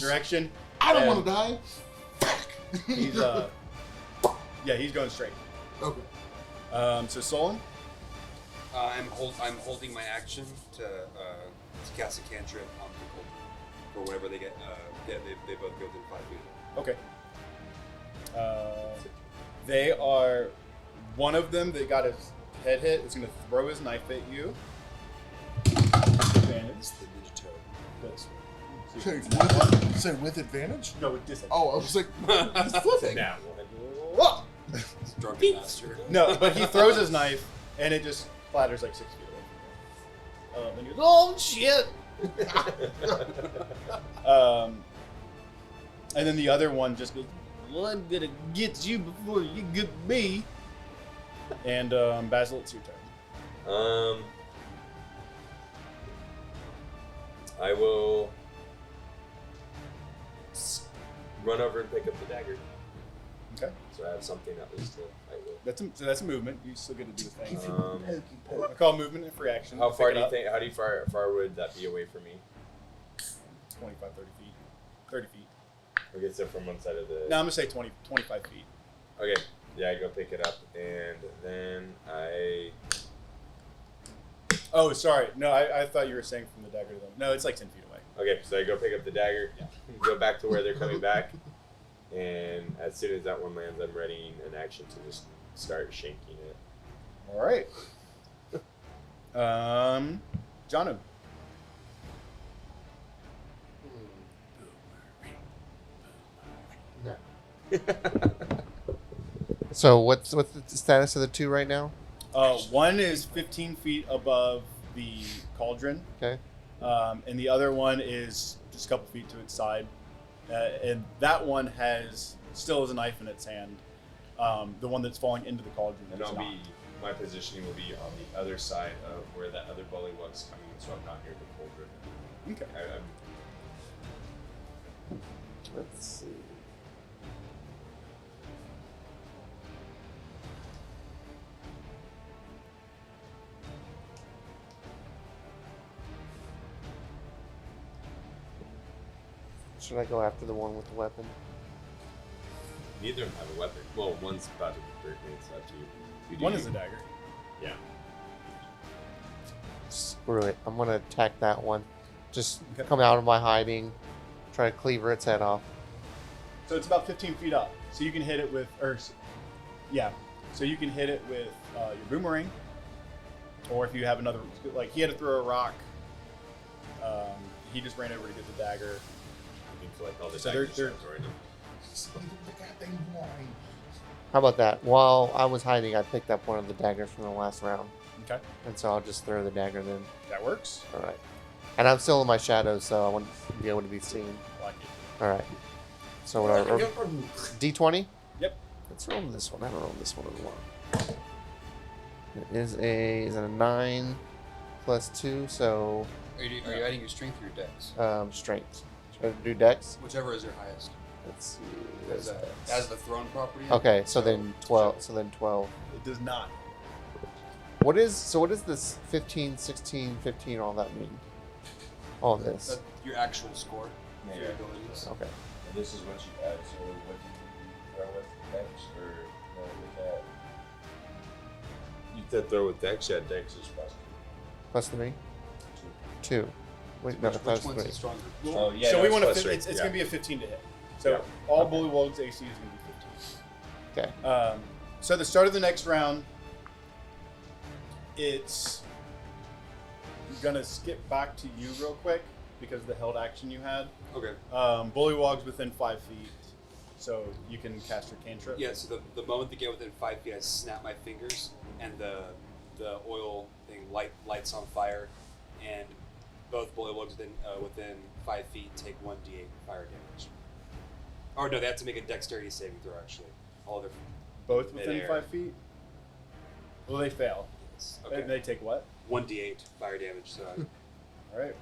direction. I don't And want to die. He's yeah, he's going straight. Okay. So Solon, I'm holding my action to cast a cantrip on people or whatever they get. They both go within 5 feet. okay. They are one of them that got his head hit is going to throw his knife at you. Advantage. It's the ninja toe. That's Say with advantage? no, with disadvantage. Oh, I was like, he's flipping. Now, It's drunken master. No, but he throws his knife and it just clatters like 6 feet away from you. And he goes, oh shit! And then the other one just goes, well, I'm gonna get you before you get me. And Basil, it's your turn. I will run over and pick up the dagger. Okay, So I have something at least to fight with. so that's a movement. You still get to do a thing. Um, I call movement and free action. How Pick far it do you up. think? How far would that be away from me? 25, 30 feet. 30 feet. Okay, so from one side of the. No, I'm gonna say 25 feet. Okay, yeah, I go pick it up, and then I. Oh, sorry. No, I thought you were saying from the dagger to them. No, it's like 10 feet away. Okay, so I go pick up the dagger, go back to where they're coming back, And as soon as that one lands, I'm readying an action to just start shanking it. All right. Janu. So what's the status of the two right now? One is 15 feet above the cauldron. Okay. And the other one is just a couple feet to its side. And that one still has a knife in its hand. The one that's falling into the cauldron And is not. my positioning will be on the other side of where that other bullywug's coming, so I'm not near the cauldron. Okay. Let's see. Should I go after the one with the weapon? Neither of them have a weapon. Well, one's about to be burnt, it's up to you. One is a dagger. Yeah. Screw it. I'm gonna attack that one. Just Okay. come out of my hiding, try to cleaver its head off. So it's about 15 feet up. So you can hit it with, So you can hit it with your boomerang, or if you have another, like he had to throw a rock. He just ran over to get the dagger. You can collect all the So daggers they're- shots already. How about that? While I was hiding, I picked up one of the daggers from the last round, Okay, and so I'll just throw the dagger then. that works. All right. And I'm still in my shadows, so I wouldn't be able to be seen. Like it. All right. So what D20? Yep. Let's roll this one. I haven't rolled this one in a while. It is a 9 plus 2, so Are you adding your strength or your dex? strength. Should I do dex? Whichever is your highest. Let's see. As, Where's as dex? the throne property. Okay, so then 12. So then 12. It does not. What is this 15, 16, 15, all that mean? All this. That's your actual score for your Yeah. abilities. Okay. And this is what you add, so what you throw with Dex or with that? You said throw with Dex, yeah, Dex is plus Plus 3? 2. Wait, no, Which that's one's 3. the stronger? Oh, yeah, so we that's want plus to. three, It's yeah. going to be a 15 to hit. So Yeah. all Okay. Bullywugs AC is going to be 15. Okay. So at the start of the next round, it's gonna skip back to you real quick because of the held action you had. Okay. Bullywugs within 5 feet, so you can cast your cantrip. Yeah, so the moment they get within 5 feet, I snap my fingers, and the oil thing lights on fire, and both bullywugs within 5 feet take 1d8 fire damage. Or no, they have to make a dexterity saving throw, actually. All other Both within midair. 5 feet. Well, they fail. Okay. They take what? 1d8 fire damage, so All right.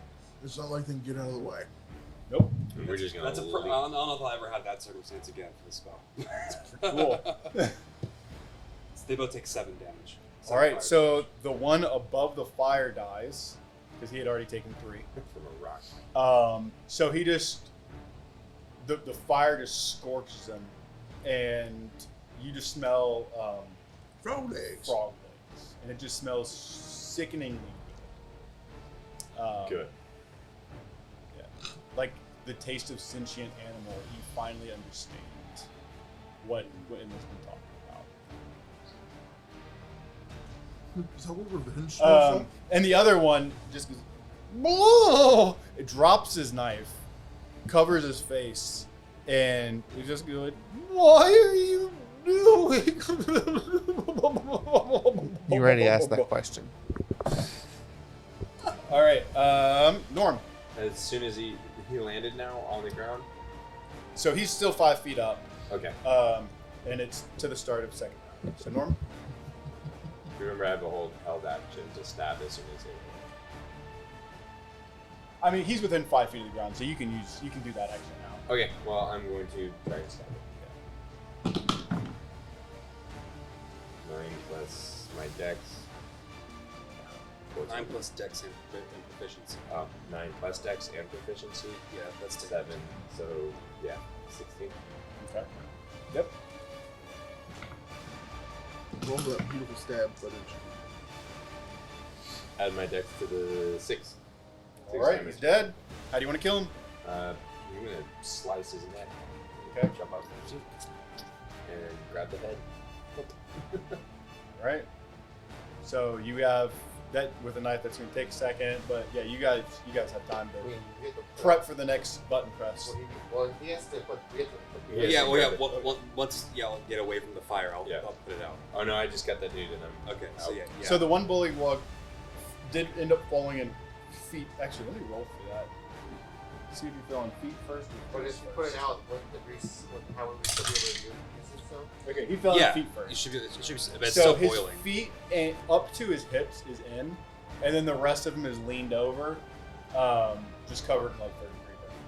It's not like they can get out of the way. Nope. And we're just gonna that's I don't know if I'll ever have that circumstance again for the spell. Cool. So they both take 7 damage. All right. So the one above the fire dies because he had already taken 3. from a rock. So he just the fire just scorches him, and you just smell Frog legs. frog legs, and it just smells sickeningly good. Good. Yeah, like the taste of sentient animal. He finally understands what Witten has been talking Is that what revenge smells about. like? And the other one just goes, "Whoa!" It drops his knife, covers his face, and he's just going, "Why are you doing?" You already asked that question. All right, Norm. As soon as he landed now on the ground. So he's still 5 feet up, Okay. and it's to the start of second round. So Norm. Remember, I have a held action to stab as soon as it. I mean, he's within 5 feet of the ground, so you can do that action now. Okay. Well, I'm going to try and stab it. 9 plus my dex. 14. 9 plus dex and proficiency. 9 plus dex and proficiency. Yeah, that's 7. So yeah, 16. Okay. Yep. Roll that beautiful stab footage. Add my dex to the 6. All right, he's dead. How do you want to kill him? I'm gonna slice his neck. Okay. Jump out and grab the head. All right. So you have that with a knife. That's going to take a second, but yeah, you guys have time I mean, to we have to prep for the next button press. Well, he has to put. We have to put Yes, Yeah, you well, yeah. grab it. Once I'll get away from the fire, I'll put it out. Oh no, I just got that dude in him. Okay, so yeah. So the one bullywug did end up falling in feet. Actually, let me roll for that. See if you fell on feet first. But if you put it out, how would we still be able to use it? So Okay, he fell yeah, on feet first. it should be, but it's So still his boiling. feet and up to his hips is in, and then the rest of him is leaned over, just covered in like 33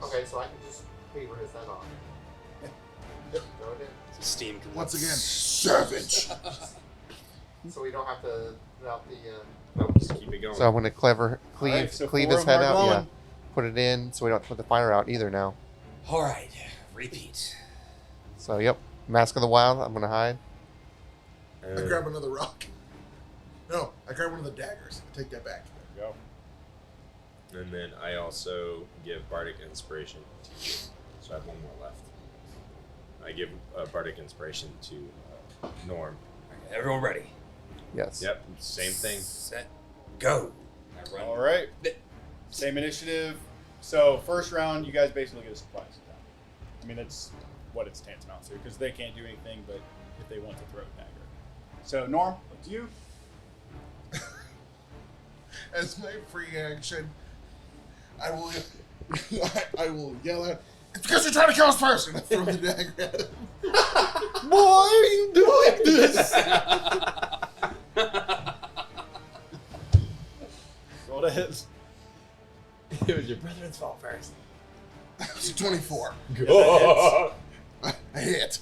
burns. okay, so I can just cleaver his head off. Throw it in. So steam comes Once up. again, savage. So we don't have to put out the. Nope, just keep it going. So I'm gonna cleave Alright, so cleave four his of them head are out. Yeah, glowing. put it in so we don't have to put the fire out either now. All right, repeat. So yep, Mask of the Wild. I'm gonna hide. I grab another rock. No, I grab one of the daggers. I take that back. There you go. And then I also give Bardic Inspiration to you. So I have one more left. I give Bardic Inspiration to Norm. Okay, everyone ready? Yes. Yep, same thing. Set, go. I run. All right. Same initiative. So first round, you guys basically get a surprise attack. I mean, that's what it's tantamount to because they can't do anything, but if they want to throw a dagger. So Norm, what's you? As my free action, I will I will yell out, "It's because you're trying to kill us first!" And I throw the dagger at him. Why are you doing this? Roll to hit. It was your brethren's fault first. It's a 24. Oh, I hit.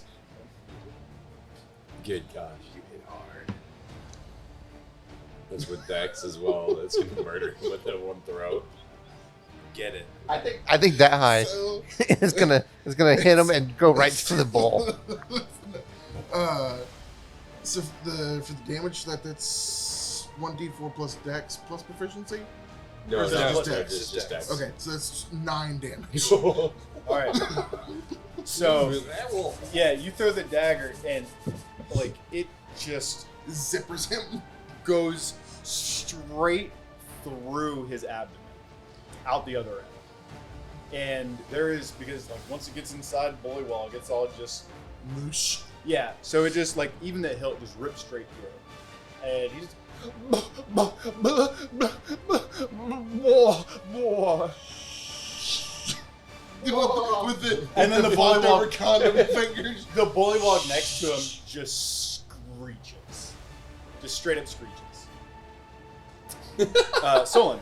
good gosh, you hit hard. That's with Dex as well. That's gonna murder him with that one throw. Get it. I think that high So, is gonna hit him and go right to the bowl. so for the damage, that's 1d4 plus dex plus proficiency? No, Or is no, that no, just Dex? just Dex. Okay, so that's 9 damage. All right. So yeah, you throw the dagger and like it just Zippers him. goes straight through his abdomen, out the other end. And there is because like once it gets inside Bullywug, it's all just Moosh. yeah. So it just like even the hilt just rips straight through, and he's more. With the And then the fond Bullywug- over condom fingers. The Bullywug next to him just screeches, just straight up screeches. Solon.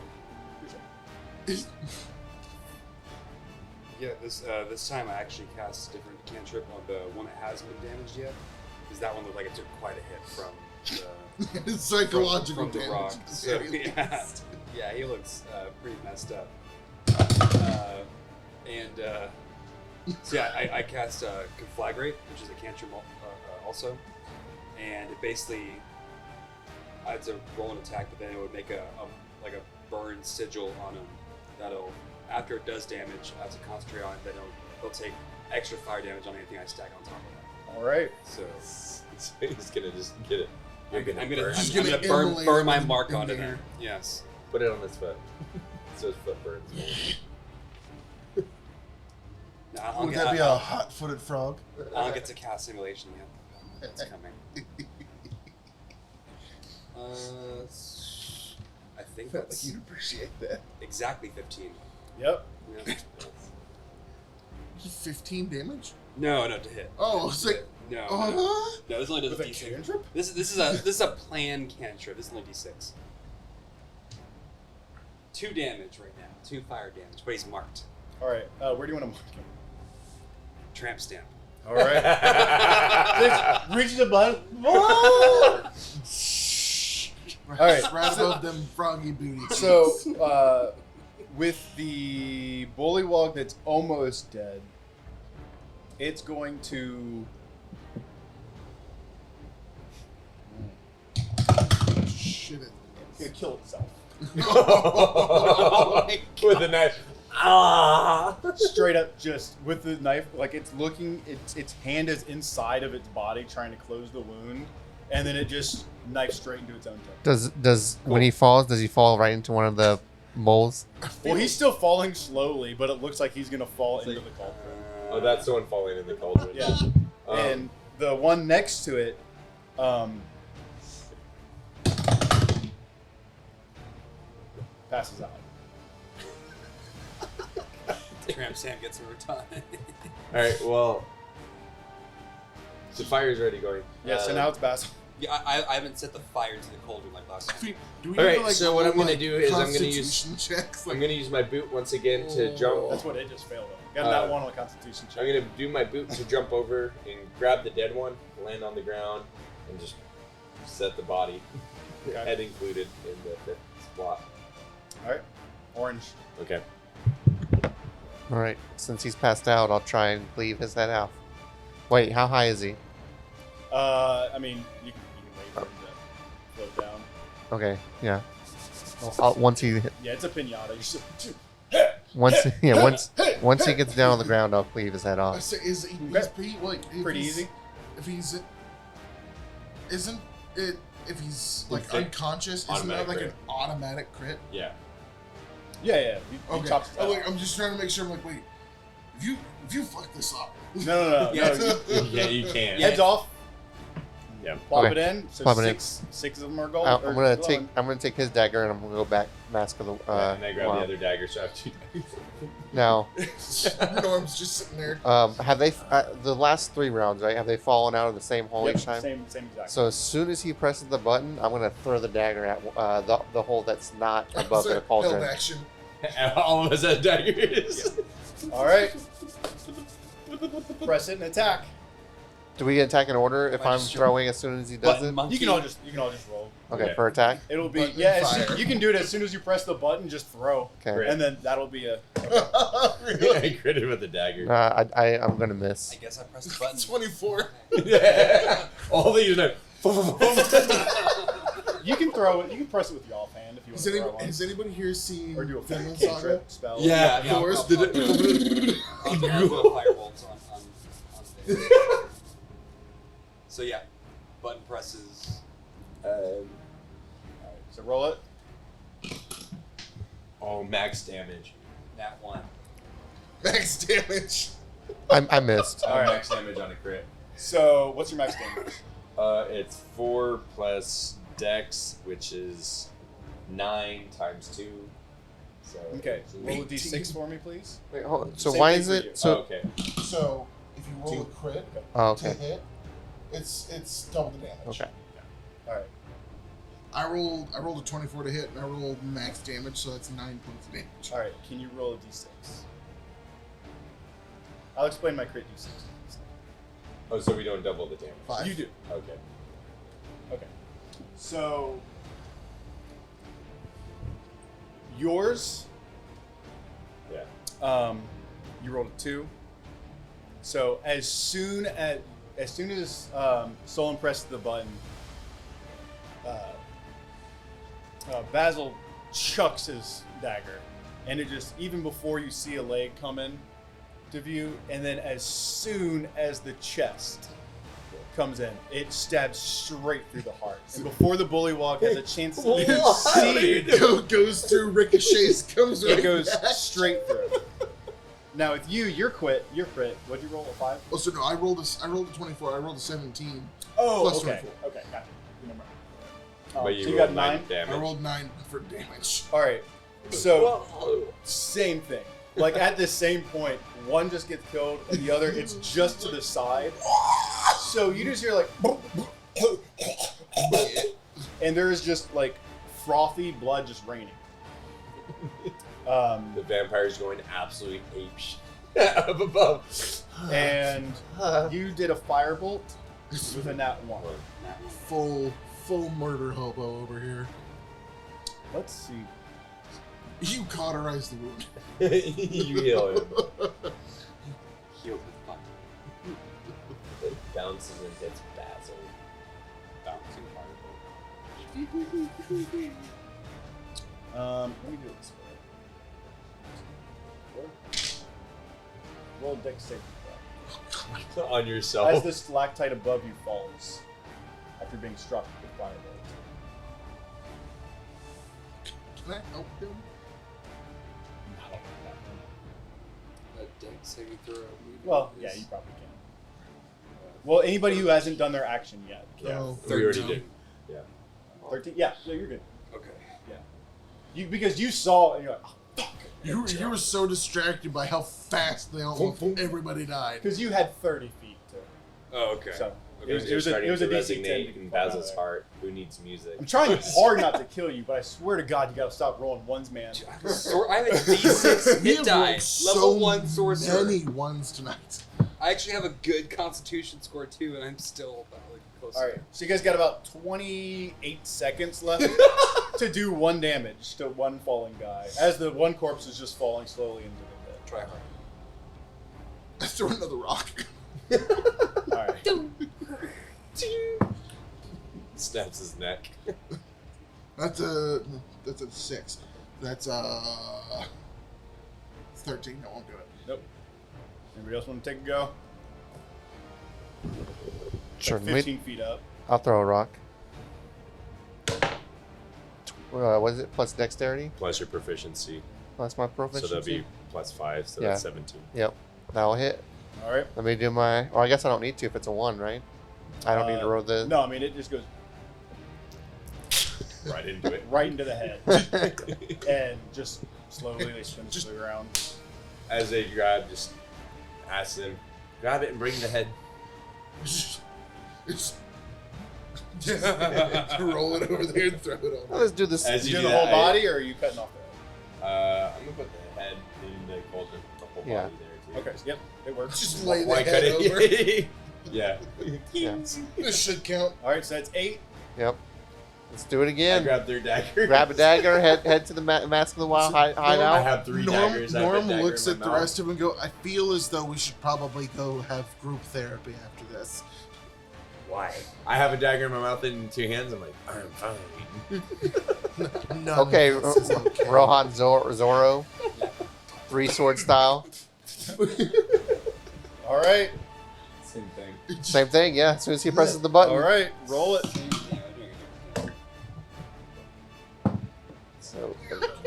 Yeah, this time I actually cast a different cantrip on the one that hasn't been damaged yet. Because that one looked like it took quite a hit from the Psychological from the damage. rock. at the So very yeah, least. yeah, he looks pretty messed up. So yeah, I cast Conflagrate, which is a cantrip also, and it basically I had to roll an attack, but then it would make a burn sigil on him. That'll after it does damage, I have to concentrate on it. Then it'll take extra fire damage on anything I stack on top of All right. that. So He's gonna just get it. I'm You're gonna, burn. Just I'm gonna gonna burn immolate my him mark in onto there. there. Yes. Put it on his foot. So his foot burns. No, I don't Would get- that be I- a hot-footed frog? I don't get to cast simulation yet. It's coming. I think Felt like that's you'd appreciate that. exactly 15. Yep. Yeah. 15 damage? No, to hit. Oh, it's like, No, uh-huh. no, this only does With a D6. cantrip? This is a planned cantrip. This is only D6. 2 damage right now. 2 fire damage, but he's marked. All right. Where do you want to mark him? Tramp stamp. All right. Just reach the button. All right. Right above them froggy booty cheeks. So, with the Bullywug that's almost dead, it's going to. Shit it. It's gonna kill itself. With a knife. straight up just with the knife, like it's looking, its hand is inside of its body trying to close the wound, and then it just knifes straight into its own toe. Does when he falls, does he fall right into one of the moles? Well, he's still falling slowly, but it looks like he's gonna fall into the cauldron. Oh, that's the one falling in the cauldron. Yeah, and the one next to it, passes out. Tramp Sam gets overtime. All right. Well, the fire's already going. Yeah, so now it's Basil. Yeah, I haven't set the fire to the cauldron like last time. Do we All need right, to, like, so what roll, I'm gonna like, do is I'm gonna constitution checks? I'm gonna use my boot once again to jump. That's what it just failed on. Got that one on the Constitution check. I'm gonna do my boot to jump over and grab the dead one, land on the ground, and just set the body, Okay. head included, in the fifth spot. All right, orange. Okay. All right. Since he's passed out, I'll try and cleave his head off. Wait, how high is he? I mean, you can wait for him to float down. Okay. Yeah. Once he Yeah, it's a pinata. You just once he gets down on the ground, I'll cleave his head I off. say, is he, Okay. he's like if pretty he's- easy. If he's isn't it if he's like It's like unconscious, isn't automatic that like crit. an automatic crit? Yeah. Yeah. He Okay. chops it Oh, out. wait, I'm just trying to make sure. I'm like, wait, if you fuck this up, No. Yeah, Yeah, you can. Heads off. Yeah. Plop Okay. it in. So Plop it in. six of them are gold. I'm or gonna take his dagger and I'm gonna go back Mask of the. and I grab wow. the other dagger, so I have two daggers. Now, Norm's just sitting there. have they the last 3 rounds, right? Have they fallen out of the same hole Yep, each time? same exact. So as soon as he presses the button, I'm gonna throw the dagger at the hole that's not above the Held cauldron. action. All of us have daggers. All right. Press it and attack. Do we attack in order if I I'm just- throwing as soon as he does Button it? monkey. You can all just roll. Okay, Okay. for attack. It'll be Button as fire. you can do it as soon as you press the button. Just throw, Okay. and then that'll be a. I critted with the dagger. I'm gonna I miss. guess I pressed the button. 24. All these know. You can throw it. You can press it with your offhand if you want Has, to throw anybody, one. has anybody here seen Or do a Vinland Saga? cantrip spell. Yeah, Yeah, Of course. I'll Did throw firebolts on things. So yeah, button presses. Alright, so roll it. Oh, max damage. That one. Max damage. I missed. All right. Max damage on a crit. So what's your max damage? It's 4 plus Dex, which is 9 times 2. So Okay, roll a 18. d6 for me, please. Wait, hold on. So Same why thing is for you. it so? okay. So if you roll a crit Oh, to okay. hit, it's double the damage. Okay. All right. I rolled a 24 to hit, and I rolled max damage, so that's 9 points of damage. All right. Can you roll a d6? I'll explain my crit d6. Oh, so we don't double the damage. 5. You do. Okay. Okay. So yours, Yeah. you rolled a 2. So as soon as Solon pressed the button, Basil chucks his dagger, and it just even before you see a leg come in to view, and then as soon as the chest comes in, it stabs straight through the heart, and before the bullywug has a chance to even see it, Goes through ricochets, comes right it goes back. straight through. Now with you, your crit, what'd you roll, a 5? Oh, so no, I rolled a 24. I rolled a 17. Oh, Plus okay. 24. Okay, gotcha. Remember. But So you got rolled 9? damage. I rolled 9 for damage. All right. So same thing. Like at the same point, one just gets killed and the other it's just to the side. So you just hear like, and there's just like frothy blood just raining. The vampire's going absolute apeshit up above. And you did a firebolt with a nat 1. Full murder hobo over here. Let's see. You cauterized the wound. You heal him. Healed with fun. It bounces and hits Basil. Bouncing fireball. Let me do it this way. Roll a dex saving throw. On As yourself. the stalactite above you falls after being struck with firebolt. Can I help him? A dex saving throw. Well, yeah, you probably can. Well, anybody who hasn't done their action yet. Yeah, Oh, we already 13. did. Yeah. 13? Yeah, so you're good. Okay. Because you saw, and you're like, oh, fuck. You were so distracted by how fast everybody died. Because you had 30 feet to. Oh, okay. So Okay. it was a DC 10 resonate to in fall out Basil's there. heart. Who needs music? I'm trying hard not to kill you, but I swear to God, you gotta stop rolling ones, man. I have a D6 We hit have die. rolled Level so 1 sorcerer. many ones tonight. I actually have a good Constitution score too, and I'm still about like close. All right, so you guys got about 28 seconds left to do 1 damage to one falling guy, as the one corpse is just falling slowly into the pit. Try hard. Let's throw another rock. All right. Snaps his neck. That's a 6. That's 13. I won't do it. Nope. Anybody else want to take a go? Sure. Like 15 feet up. I'll throw a rock. What is it? Plus dexterity? Plus your proficiency. Plus my So proficiency? that'll be +5, so Yeah. that's 17. Yep. That'll hit. All right. Let me do my... Or I guess I don't need to if it's a 1, right? I don't need to roll the... No, I mean, it just goes Right into it. right into the head. And just slowly they spin to the ground. As they grab, just ask them, grab it and bring the head. Just roll it over there and throw it on. Let's do this. As You you do do the whole that, body, or are you cutting off the I'm gonna put the head in the cauldron, the whole Yeah. body there too. head? Okay, yep, it works. Just lay the Why head cut over. it? Yeah. Yeah. This should count. All right, so that's 8. Yep. Let's do it I again. grab their dagger. Grab a dagger, head to the Mask of the Wild Norm- I hideout. have 3 Norm, daggers. I have a Norm dagger looks in at my the mouth. rest of them and go, I feel as though we should probably go have group therapy after this. Why? I have a dagger in my mouth and 2 hands. I'm like, I'm fine. None Okay, of this is okay. Rohan Zorro. 3-sword style. All right, Same thing. Same thing, yeah. As soon as he presses the button. all right, roll it. So,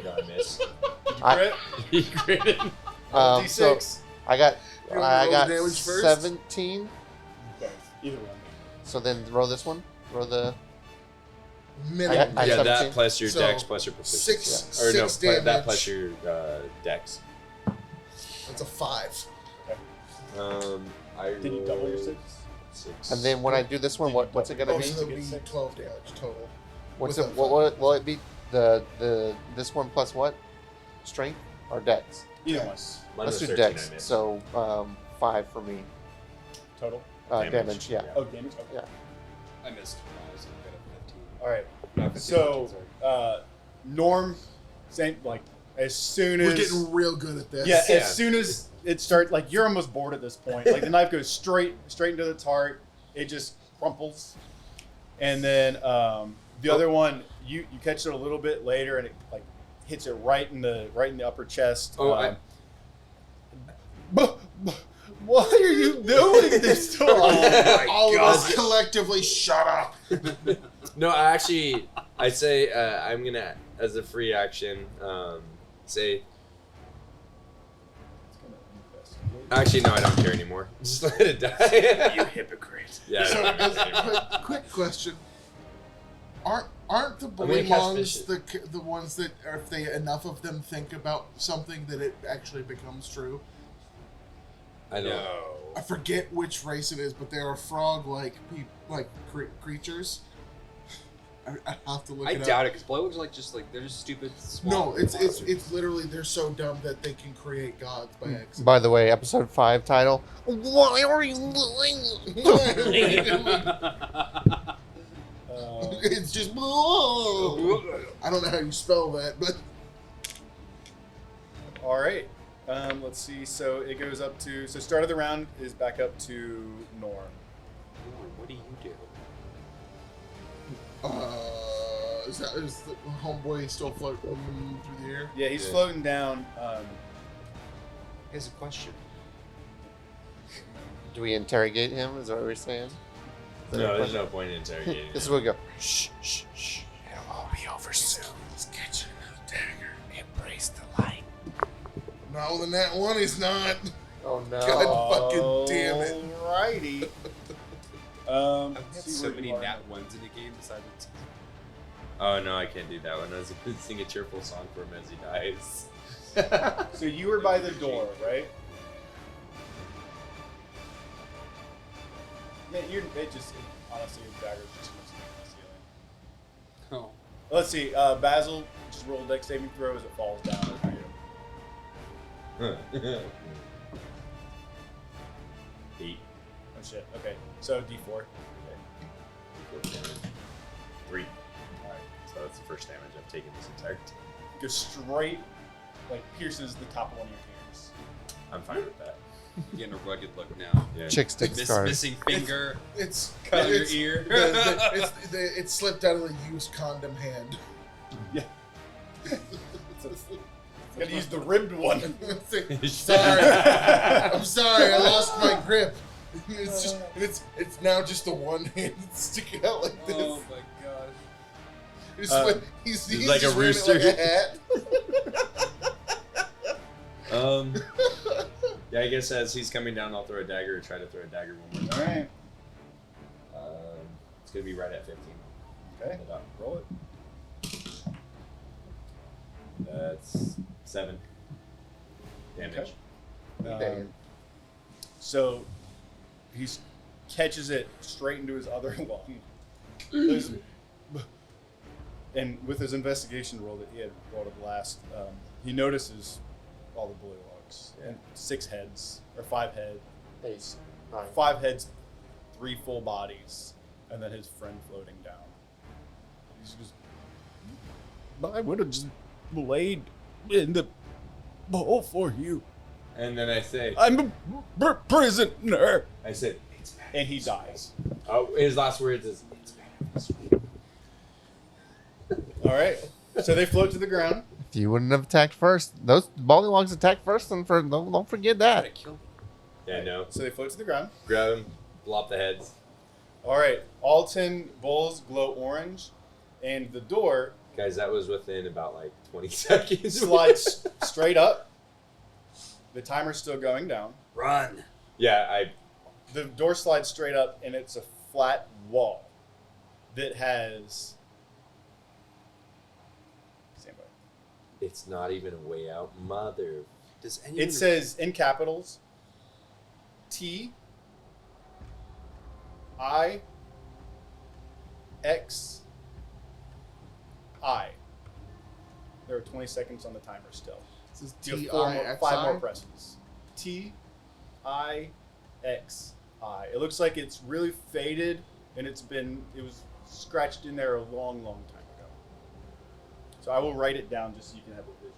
No, I missed. Did you I- crit? He critted. so D6. I got You wanna roll I got the damage first? 17. Okay, either one. So then roll this one. Roll the Minimum. I Yeah, 17. that plus your So, dex plus your proficiency. 6 Or no, damage. that plus your dex. That's a 5. I Did you double your 6? 6. And then when I do this one, what's it gonna Oh, be? so that'll be 12 damage total. What's with it? a What will it be? The this one plus what? Strength or dex? Either one. Mine Let's was do 13, I dex. missed. So 5 for me. Total. Damage. Yeah. Oh, damage. Okay. Yeah. I missed. I was good at 15. All right. No, 15, So, 15, sorry. Norm, same like as soon as We're getting real good at this. yeah, Yeah. as soon as it starts, like you're almost bored at this point. Like the knife goes straight into its heart. It just crumples, and then the other one, you catch it a little bit later, and it like hits it right in the upper chest. Oh, What are you doing this to us? All of us collectively shut up. No, I say I'm gonna, as a free action, say. Actually, no, I don't care anymore. Just let it die. You hypocrite. Yeah. I So, don't care anymore. quick question: Aren't the gonna catch Bullywugs fish. the ones that, if they enough of them think about something, that it actually becomes true? I don't. I forget which race it is, but they are frog-like creatures. I have to look I it doubt up. it because Bullywugs are they're just stupid. Small No, it's monsters. literally they're so dumb that they can create gods by accident. By the way, episode 5 title. Why are you doing? It's just I don't know how you spell that, but All right. Let's see. So it goes up to. So start of the round is back up to Norm. What do you do? is the homeboy still floating through the air? Yeah, he's Yeah. floating down. Here's a question. Do we interrogate him? Is that what we're saying? Is that your No, there's question? no point in interrogating. This is him. where we go. Shh, shh, shh. It'll all be over soon. He's catching a dagger. Embrace the light. No, then that one is not. Oh no. God fucking damn it. Alrighty. I've had see so where many you are. nat ones in the game besides. Oh no, I can't do that one. I was gonna sing a cheerful song for him as he dies. So you were by the door, right? Man, honestly, your dagger's just missing the ceiling. Oh. Let's see, Basil, just roll a dex saving throw as it falls down over you. 8. Oh shit, okay. So D4. Okay. Damage. 3. Alright. So that's the first damage I've taken this entire time. Goes straight, like, pierces the top of one of your ears. I'm fine with that. You're getting a rugged look now. Yeah. Chick stick scars. Missing finger. It's Cut your it's, ear. it slipped out of the used condom hand. Yeah. Gotta use the ribbed one. Sorry, I'm sorry. I lost my grip. It's now just the one hand sticking out like this. Oh my gosh. He's like a just wearing it rooster. like a hat. Yeah, I guess as he's coming down, I'll throw a dagger or try to throw a dagger one more time. Alright. It's gonna be right at 15. Okay. Roll it. That's 7 damage. Okay. So he catches it straight into his other lung. And with his investigation roll that he had rolled at last, he notices all the Bullywugs and 6 heads or 5 heads, 5 heads, 3 full bodies, and then his friend floating down. He just goes, I would have just laid in the bowl for you. And then I say, I'm a prisoner. I said, it's bad. And he dies. Oh, his last words is, it's bad. All right. So they float to the ground. If you wouldn't have attacked first, those Bullywugs attacked first, and don't forget that. Yeah, I know. So they float to the ground. Grab him, blop the heads. All right. All 10 bowls glow orange, and the door Guys, that was within about like 20 seconds. slides straight up. The timer's still going down. Run. Yeah, The door slides straight up, and it's a flat wall that has. Stand by. it's not even a way out, mother. Does anyone? It says in capitals T I X I. There are 20 seconds on the timer still. This is You have T-I-X-I? 5 more presses. T I X I. It looks like it's really faded and it was scratched in there a long, long time ago. So I will write it down just so you can have a visual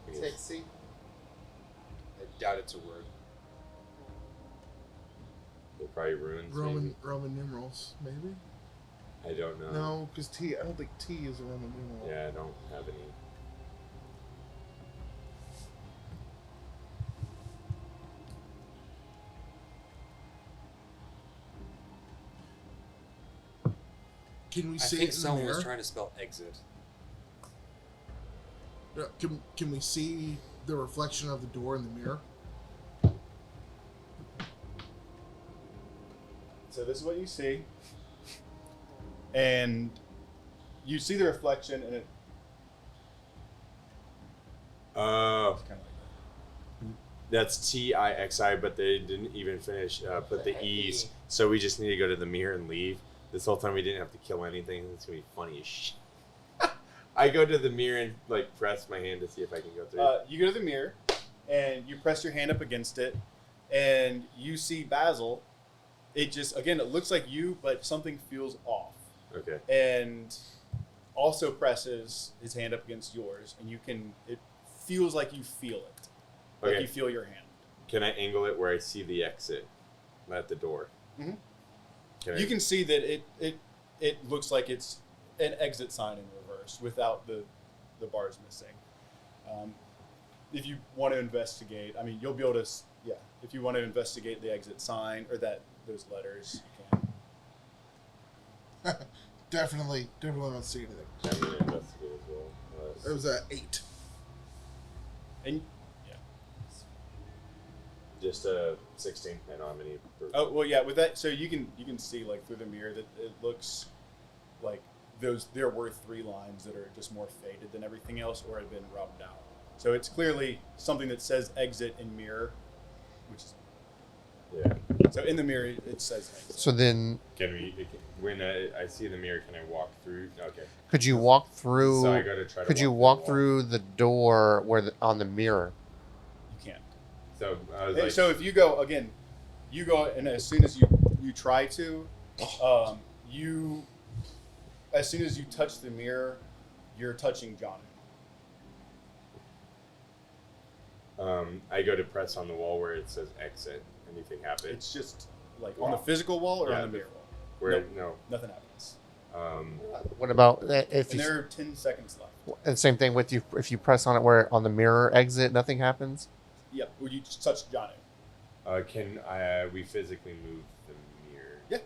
of it. Tixie. I doubt it's a word. It probably ruins Roman numerals, maybe? I don't know. No, because T. I don't think T is a Roman numeral. Yeah, I don't have any. Can we I see think it in the someone mirror? was trying to spell exit. Yeah, can we see the reflection of the door in the mirror? So this is what you see. And you see the reflection and it's Oh, kind of like that's TIXI, but they didn't even finish put the E's. So we just need to go to the mirror and leave. This whole time we didn't have to kill anything. It's gonna be funny as shit. I go to the mirror and like press my hand to see if I can go through. you go to the mirror and you press your hand up against it and you see Basil. It just, again, it looks like you, but something feels off. Okay. And also presses his hand up against yours, and it feels like you feel it. Like Okay. you feel your hand. Can I angle it where I see the exit at the door? Mhm. Can You can see that it looks like it's an exit sign in reverse without the bars missing. if you want to investigate, I mean, you'll be able to. Yeah, if you want to investigate the exit sign or those letters, you can. Definitely don't see anything. I'm gonna investigate as well. It was a 8. And yeah. Just a 16. I know how many. Oh well, yeah. With that, so you can see like through the mirror that it looks like there were 3 lines that are just more faded than everything else, or had been rubbed out. So it's clearly something that says exit in mirror, which is Yeah. so in the mirror it says exit. So then, Can we? When I see the mirror, can I walk through? Okay. could you walk through? So I gotta try to. Could you walk through the door on the mirror? You can't. So I was Hey, like, so if you go again, you go, and as soon as you try to, as soon as you touch the mirror, you're touching John. I go to press on the wall where it says exit. Anything happens? It's just like on the physical wall or Yeah, on the mirror wall. Where no. Nothing happens. What about if And you? there are 10 seconds left. And same thing with you. If you press on it where on the mirror exit, nothing happens. Yep. Or you just touch Johnny. Can we physically move the mirror? Yeah.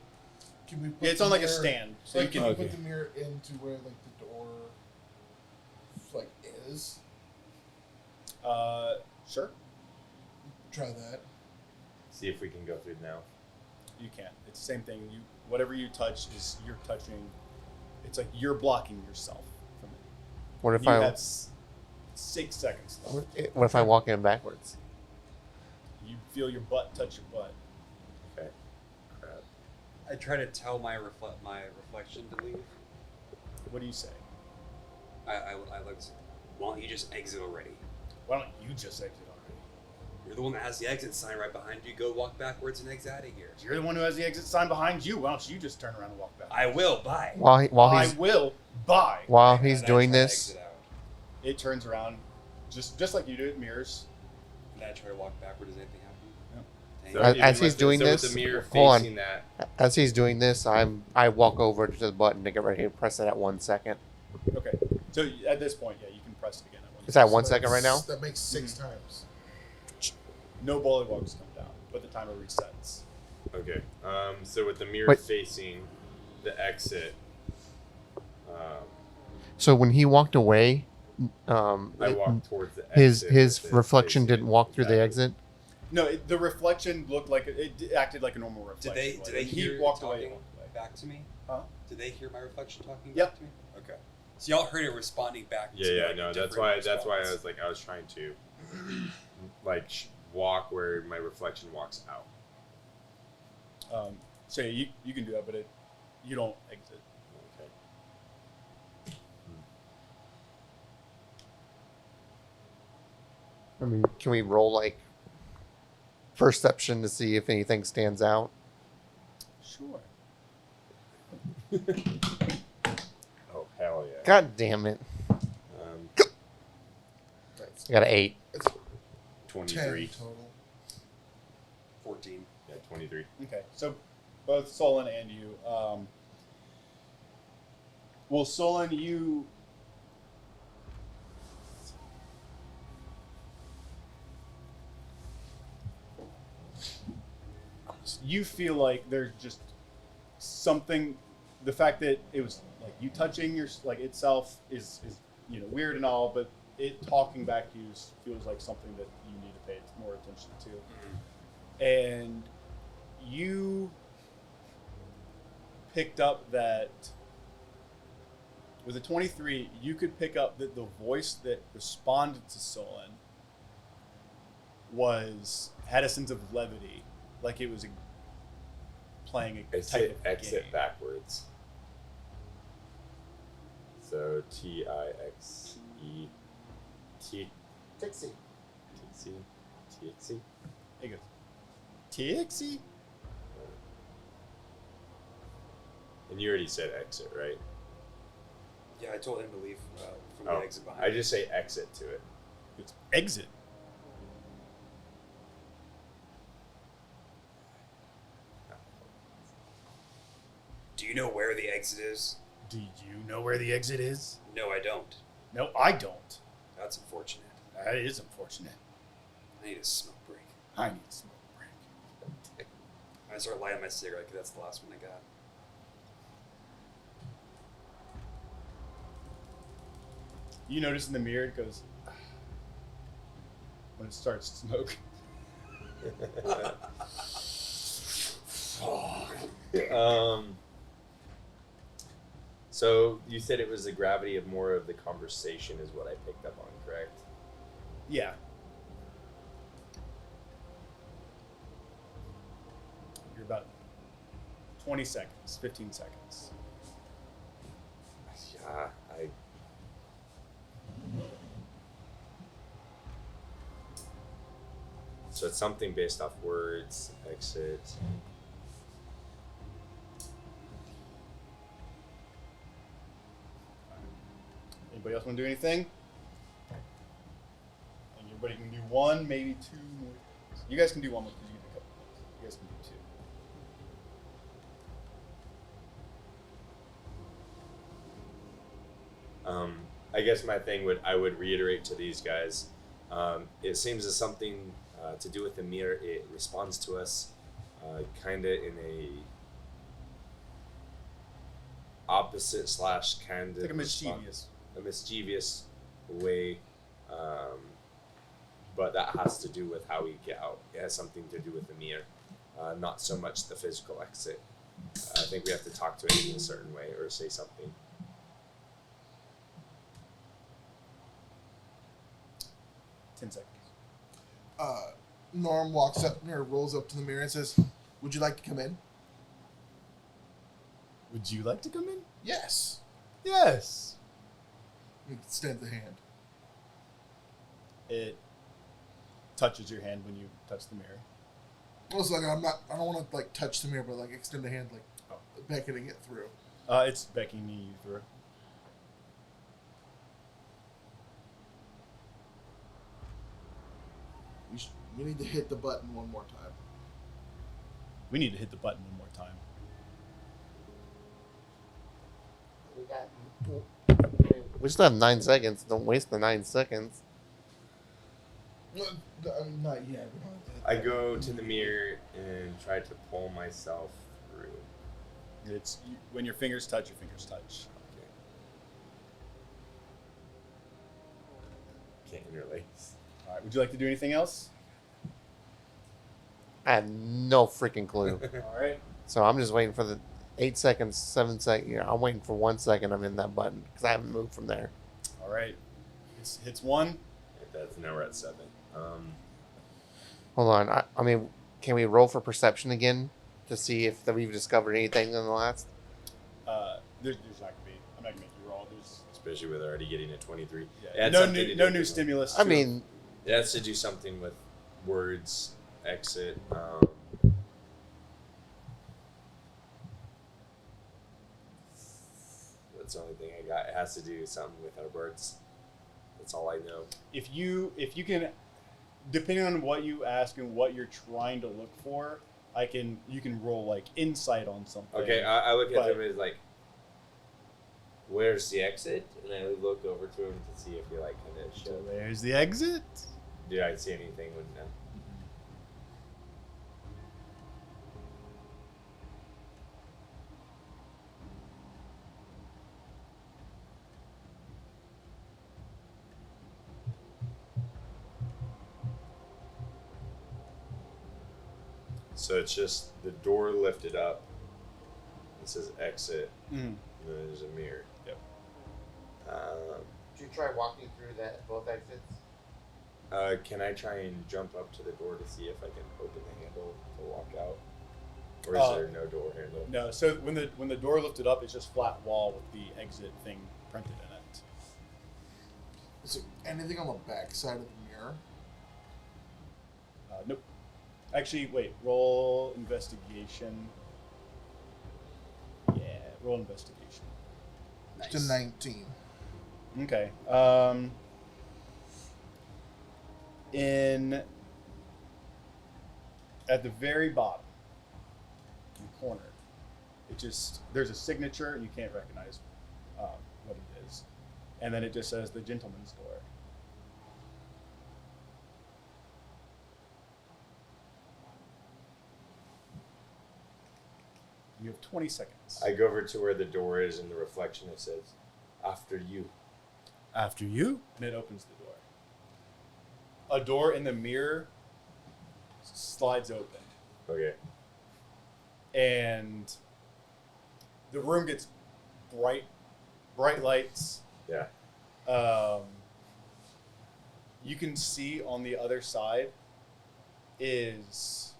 Can we put Yeah, it's the on like a mirror- stand, so Like, you can. can we Okay. put the mirror into where like the door like is? Sure. Try that. See if we can go through now. You can. It's the same thing. Whatever you touch is you're touching. It's like you're blocking yourself from it. What if You I? have 6 seconds left. What if I walk in backwards? You feel your butt touch your butt. Okay. Crap. I try to tell my reflection to leave. What do you say? I like to say, why don't you just exit already? Why don't you just exit already? You're the one that has the exit sign right behind you. Go walk backwards and exit out of here. You're the one who has the exit sign behind you. Why don't you just turn around and walk back? I will. Bye. While I he's will buy. he's And I doing try to this, exit out. It turns around, just like you do. It mirrors. And I try to walk backward. Does anything happen? Yep. Dang. As even he's with doing with this- the mirror hold on. facing that. as he's doing this, I walk over to the button to get ready to press it at 1 second. Okay. So at this point, yeah, you can press it again. Is that 1 So second right now? That makes 6 Mhm. times. No bullywugs come down, but the timer resets. Okay. So with the mirror Wait. facing the exit, So when he walked away, I walked towards the his exit. with it reflection facing didn't walk through the backwards. exit. No, the reflection looked like it acted like a normal reflection. Did they Like, hear he it walked talking away? back to me? Huh? Did they hear my reflection talking Yep. back to me? Okay. So y'all heard it responding back to Yeah, me. yeah, like, no, a that's different why. response. I was trying to, like, walk where my reflection walks out. So you can do that, but you don't exit. Okay. I mean, can we roll like perception to see if anything stands out? Sure. Oh hell yeah. God damn it! I got an 8. 23. 10 total. 14. Yeah, 23. Okay, so both Solon and you. Well, Solon, you feel like there's just something. The fact that it was like you touching your like itself is weird and all, but it talking back to you feels like something that you need to pay more attention to. And you picked up that with a 23, you could pick up that the voice that responded to Solon had a sense of levity, like it was playing a type of Exit game. backwards. So TIXE T Tixie. TXE. He goes, Tixie? And you already said exit, right? Yeah, I told him to leave from Oh, the exit behind. I just say exit to it. It's exit. Do you know where the exit is? Do you know where the exit is? No, I don't. No, I don't. That's unfortunate. That is unfortunate. I need a smoke break. I need a smoke break. I start lighting my cigarette because that's the last one I got. You notice in the mirror it goes when it starts to smoke. So you said it was the gravity of more of the conversation is what I picked up on, correct? Yeah. You're about 20 seconds, 15 seconds. Yeah, So it's something based off words, exit. Anybody else want to do anything? And everybody can do one, maybe two more. You guys can do one more because you get a couple points. You guys can do two. I guess my thing I would reiterate to these guys. It seems as something to do with the mirror. It responds to us, kind of in a opposite / kind of It's like a mischievous. way, but that has to do with how we get out. It has something to do with the mirror, not so much the physical exit. I think we have to talk to it in a certain way or say something. 10 seconds. Norm walks up or rolls up to the mirror and says, "Would you like to come in?" Would you like to come in? Yes. Yes. He extends the hand. It touches your hand when you touch the mirror. Well, it's like I don't want to like touch the mirror, but like extend the hand, like beckoning it through. It's beckoning you through. You need to hit the button one more time. We need to hit the button one more time. We still have 9 seconds. Don't waste the 9 seconds. No, I mean, not yet. We don't have to hit I that. go to the mirror and try to pull myself through. It's when your fingers touch, your fingers touch. Okay. Can't interlace. All right. Would you like to do anything else? I have no freaking clue. All right. So I'm just waiting for the 8 seconds, 7 seconds. You know, I'm waiting for 1 second. I'm in that button because I haven't moved from there. All right. Hits one. That's now we're at 7. Hold on. I mean, can we roll for perception again to see if we've discovered anything in the last? There's not gonna be. I'm not gonna make you roll. There's Especially with already getting a 23. yeah, It no had something to new do with- stimulus. I to it. mean, It has to do something with words, exit. That's the only thing I got. It has to do something with our words. That's all I know. if you can, depending on what you ask and what you're trying to look for, you can roll like insight on something. Okay, I look at But- him as like, where's the exit? And I look over to him to see if he like kind of So showed. where's the exit? Did I see anything when no? So it's just the door lifted up. It says exit, Mm. and then there's a mirror. Yep. did you try walking through both exits? Can I try and jump up to the door to see if I can open the handle to walk out? Or is there no door handle? No. So when the door lifted up, it's just flat wall with the exit thing printed in it. Is there anything on the back side of the mirror? Nope. Actually, wait. Roll investigation. Yeah, roll investigation. To 19. Okay. At the very bottom, in the corner, there's a signature and you can't recognize what it is, and then it just says the gentleman's door. You have 20 seconds. I go over to where the door is, and the reflection it says, "After you." After you, and it opens the door. A door in the mirror slides open, Okay. and the room gets bright lights. Yeah. You can see on the other side is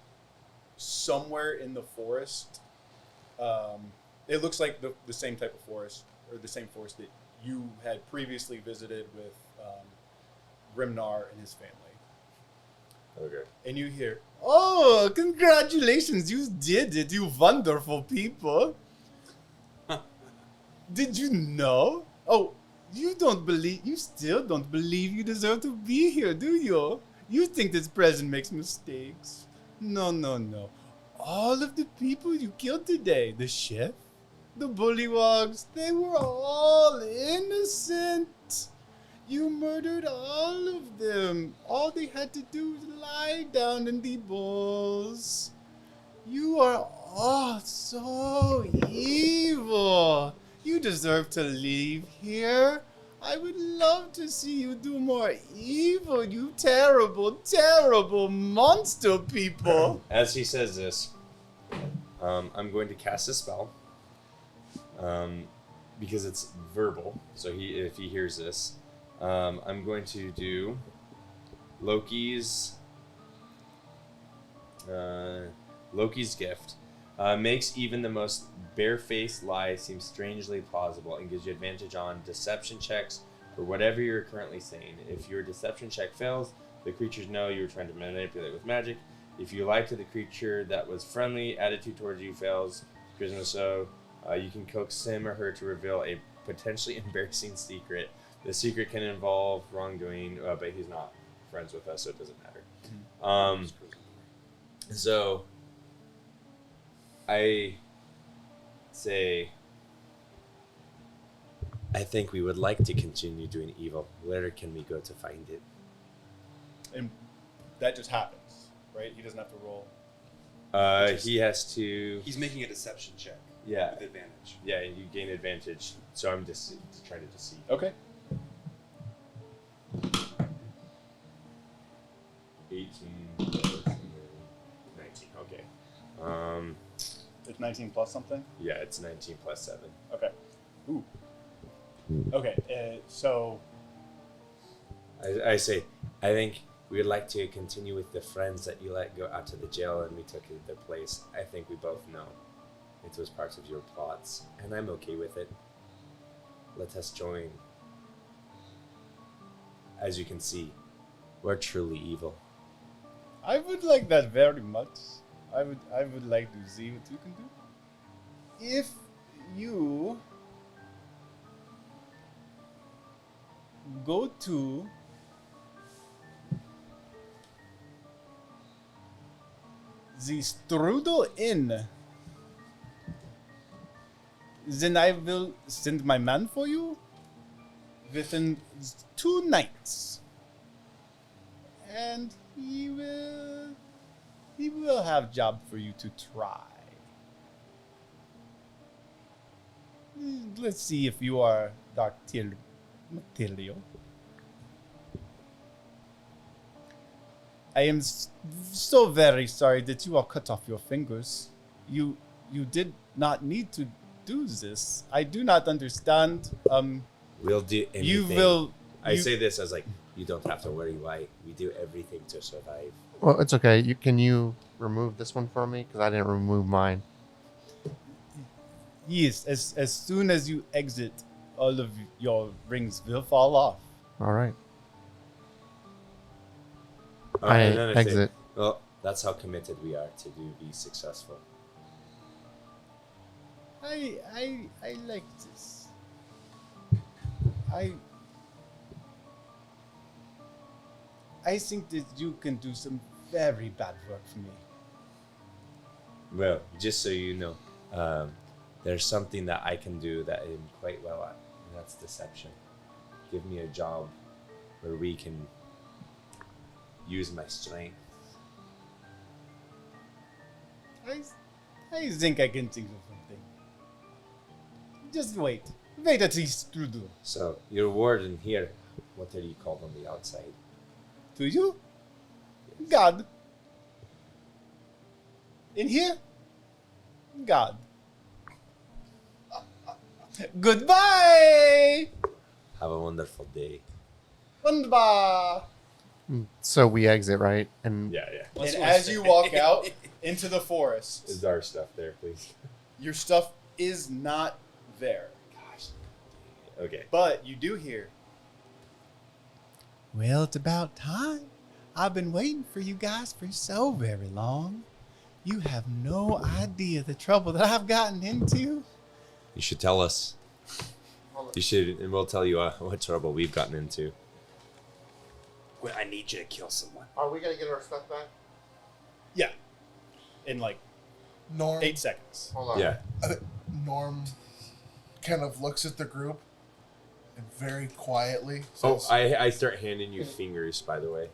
somewhere in the forest. It looks like the same type of forest, or the same forest that you had previously visited with Grimnar and his family. Okay. And you hear, "Oh, congratulations, you did it, you wonderful people. Did you know? Oh, you still don't believe you deserve to be here, do you? You think this president makes mistakes. No. All of the people you killed today, the chef, the Bullywugs, they were all innocent. You murdered all of them. All they had to do was lie down in the bowls. You are all so evil. You deserve to leave here. I would love to see you do more evil, you terrible, terrible monster people." As he says this, I'm going to cast a spell. Because it's verbal, so if he hears this, I'm going to do Loki's gift. Makes even the most barefaced lie seem strangely plausible and gives you advantage on deception checks for whatever you're currently saying. If your deception check fails, the creatures know you were trying to manipulate with magic. If you lie to the creature that was friendly, attitude towards you fails. So you can coax him or her to reveal a potentially embarrassing secret. The secret can involve wrongdoing, but he's not friends with us, so it doesn't matter. So I say, I think we would like to continue doing evil. Where can we go to find it? And that just happens, right? He doesn't have to roll. He has to. He's making a deception check. Yeah. With advantage. Yeah, you gain advantage. So I'm just trying to deceive. Okay. 18, 19. Okay. It's 19 plus something? Yeah, it's 19 plus 7. Okay. Ooh. Okay, so... I say, I think we would like to continue with the friends that you let go out to the jail and we took their place. I think we both know it was part of your plots, and I'm okay with it. Let us join. As you can see, we're truly evil. I would like that very much. I would like to see what you can do. If you go to the Strudel Inn, then I will send my man for you within 2 nights. And he will have job for you to try. Let's see if you are Dr. Material. I am so very sorry that you are cut off your fingers. You did not need to do this. I do not understand. We'll do anything. I say this as like, you don't have to worry why. We do everything to survive. Well, it's okay. Can you remove this one for me? Because I didn't remove mine. Yes, as soon as you exit, all of your rings will fall off. All right. And then I say, exit. well, that's how committed we are to be successful. I like this. I think that you can do some very bad work for me. Well, just so you know, there's something that I can do that I'm quite well at, and that's deception. Give me a job where we can use my strength. I I think I can think of something. Just wait. Wait at least to do. So, your warden here, what are you called on the outside? To you? God. In here? God. Goodbye! Have a wonderful day. Wunderbar! So we exit, right? And Yeah, yeah. And as you walk out into the forest, Is our stuff there, please? your stuff is not there. Gosh. Okay. But you do hear. Well, it's about time. I've been waiting for you guys for so very long. You have no idea the trouble that I've gotten into. You should tell us. You should, and we'll tell you what trouble we've gotten into. Well, I need you to kill someone. are we gonna get our stuff back? Yeah. In like Norm, 8 seconds. Hold on. Yeah. Norm kind of looks at the group and very quietly Oh, says, I start handing you fingers, by the way.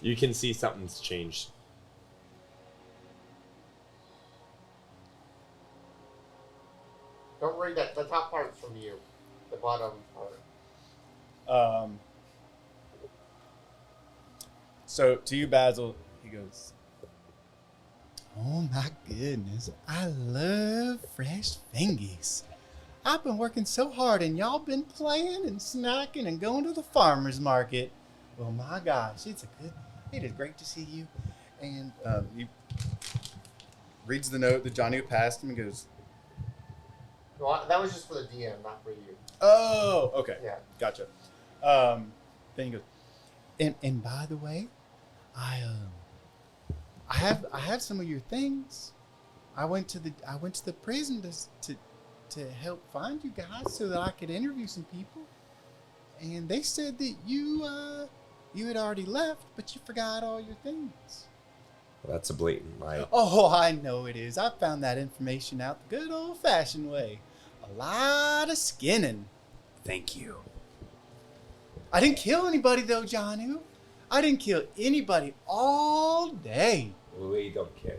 You can see something's changed. Don't read that. The top part's from you. The bottom part. So to you, Basil, he goes, oh my goodness, I love fresh fingies. I've been working so hard and y'all been playing and snacking and going to the farmer's market. Oh my gosh, it is great to see you. And he reads the note that Johnny passed him and goes, Well, that was just for the DM, not for you. oh, okay. Yeah. Gotcha. Then he goes, and by the way, I have some of your things. I went to the prison to help find you guys so that I could interview some people, and they said that you had already left, but you forgot all your things. Well, that's a blatant lie. Oh, I know it is. I found that information out the good old-fashioned way. A lot of skinning. Thank you. I didn't kill anybody though, Johnu. I didn't kill anybody all day. We don't care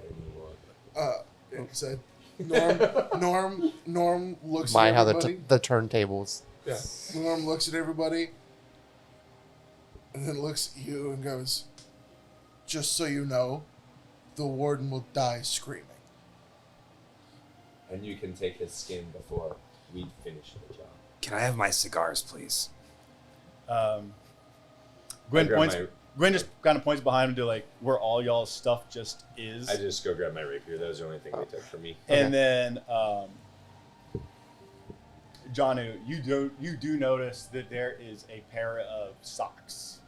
anymore. he said, Norm looks My at how everybody. the turntables. Yeah. Norm looks at everybody and then looks at you and goes, just so you know, the warden will die screaming. And you can take his skin before we finish the job. Can I have my cigars, please? Gwen grab points. my- Gwen just kind of points behind him to like where all y'all's stuff just is. I just go grab my rapier. That was the only thing they took from me. And then, Johnu, you do notice that there is a pair of socks.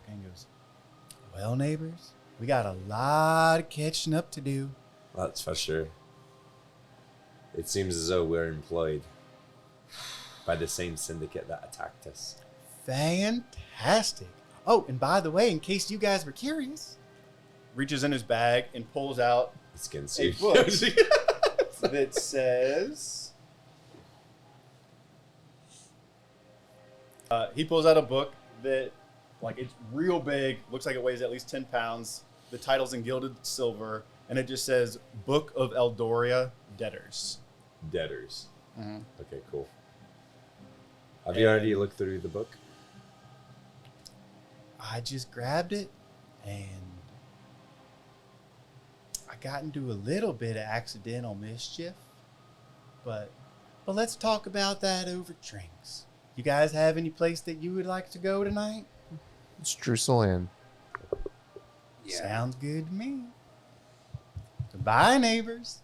And goes, well, neighbors, we got a lot of catching up to do. That's for sure. It seems as though we're employed by the same syndicate that attacked us. Fantastic. Oh, and by the way, in case you guys were curious, reaches in his bag and pulls out Skin a suit. book that says... he pulls out a book that, like, it's real big, looks like it weighs at least 10 pounds. The title's in gilded silver, and it just says Book of Eldoria Debtors. Debtors. Mhm. Okay, cool. Have you already looked through the book? I just grabbed it, and I got into a little bit of accidental mischief. But let's talk about that over drinks. You guys have any place that you would like to go tonight? It's Drusel Inn. Yeah. Sounds good to me. Goodbye, neighbors.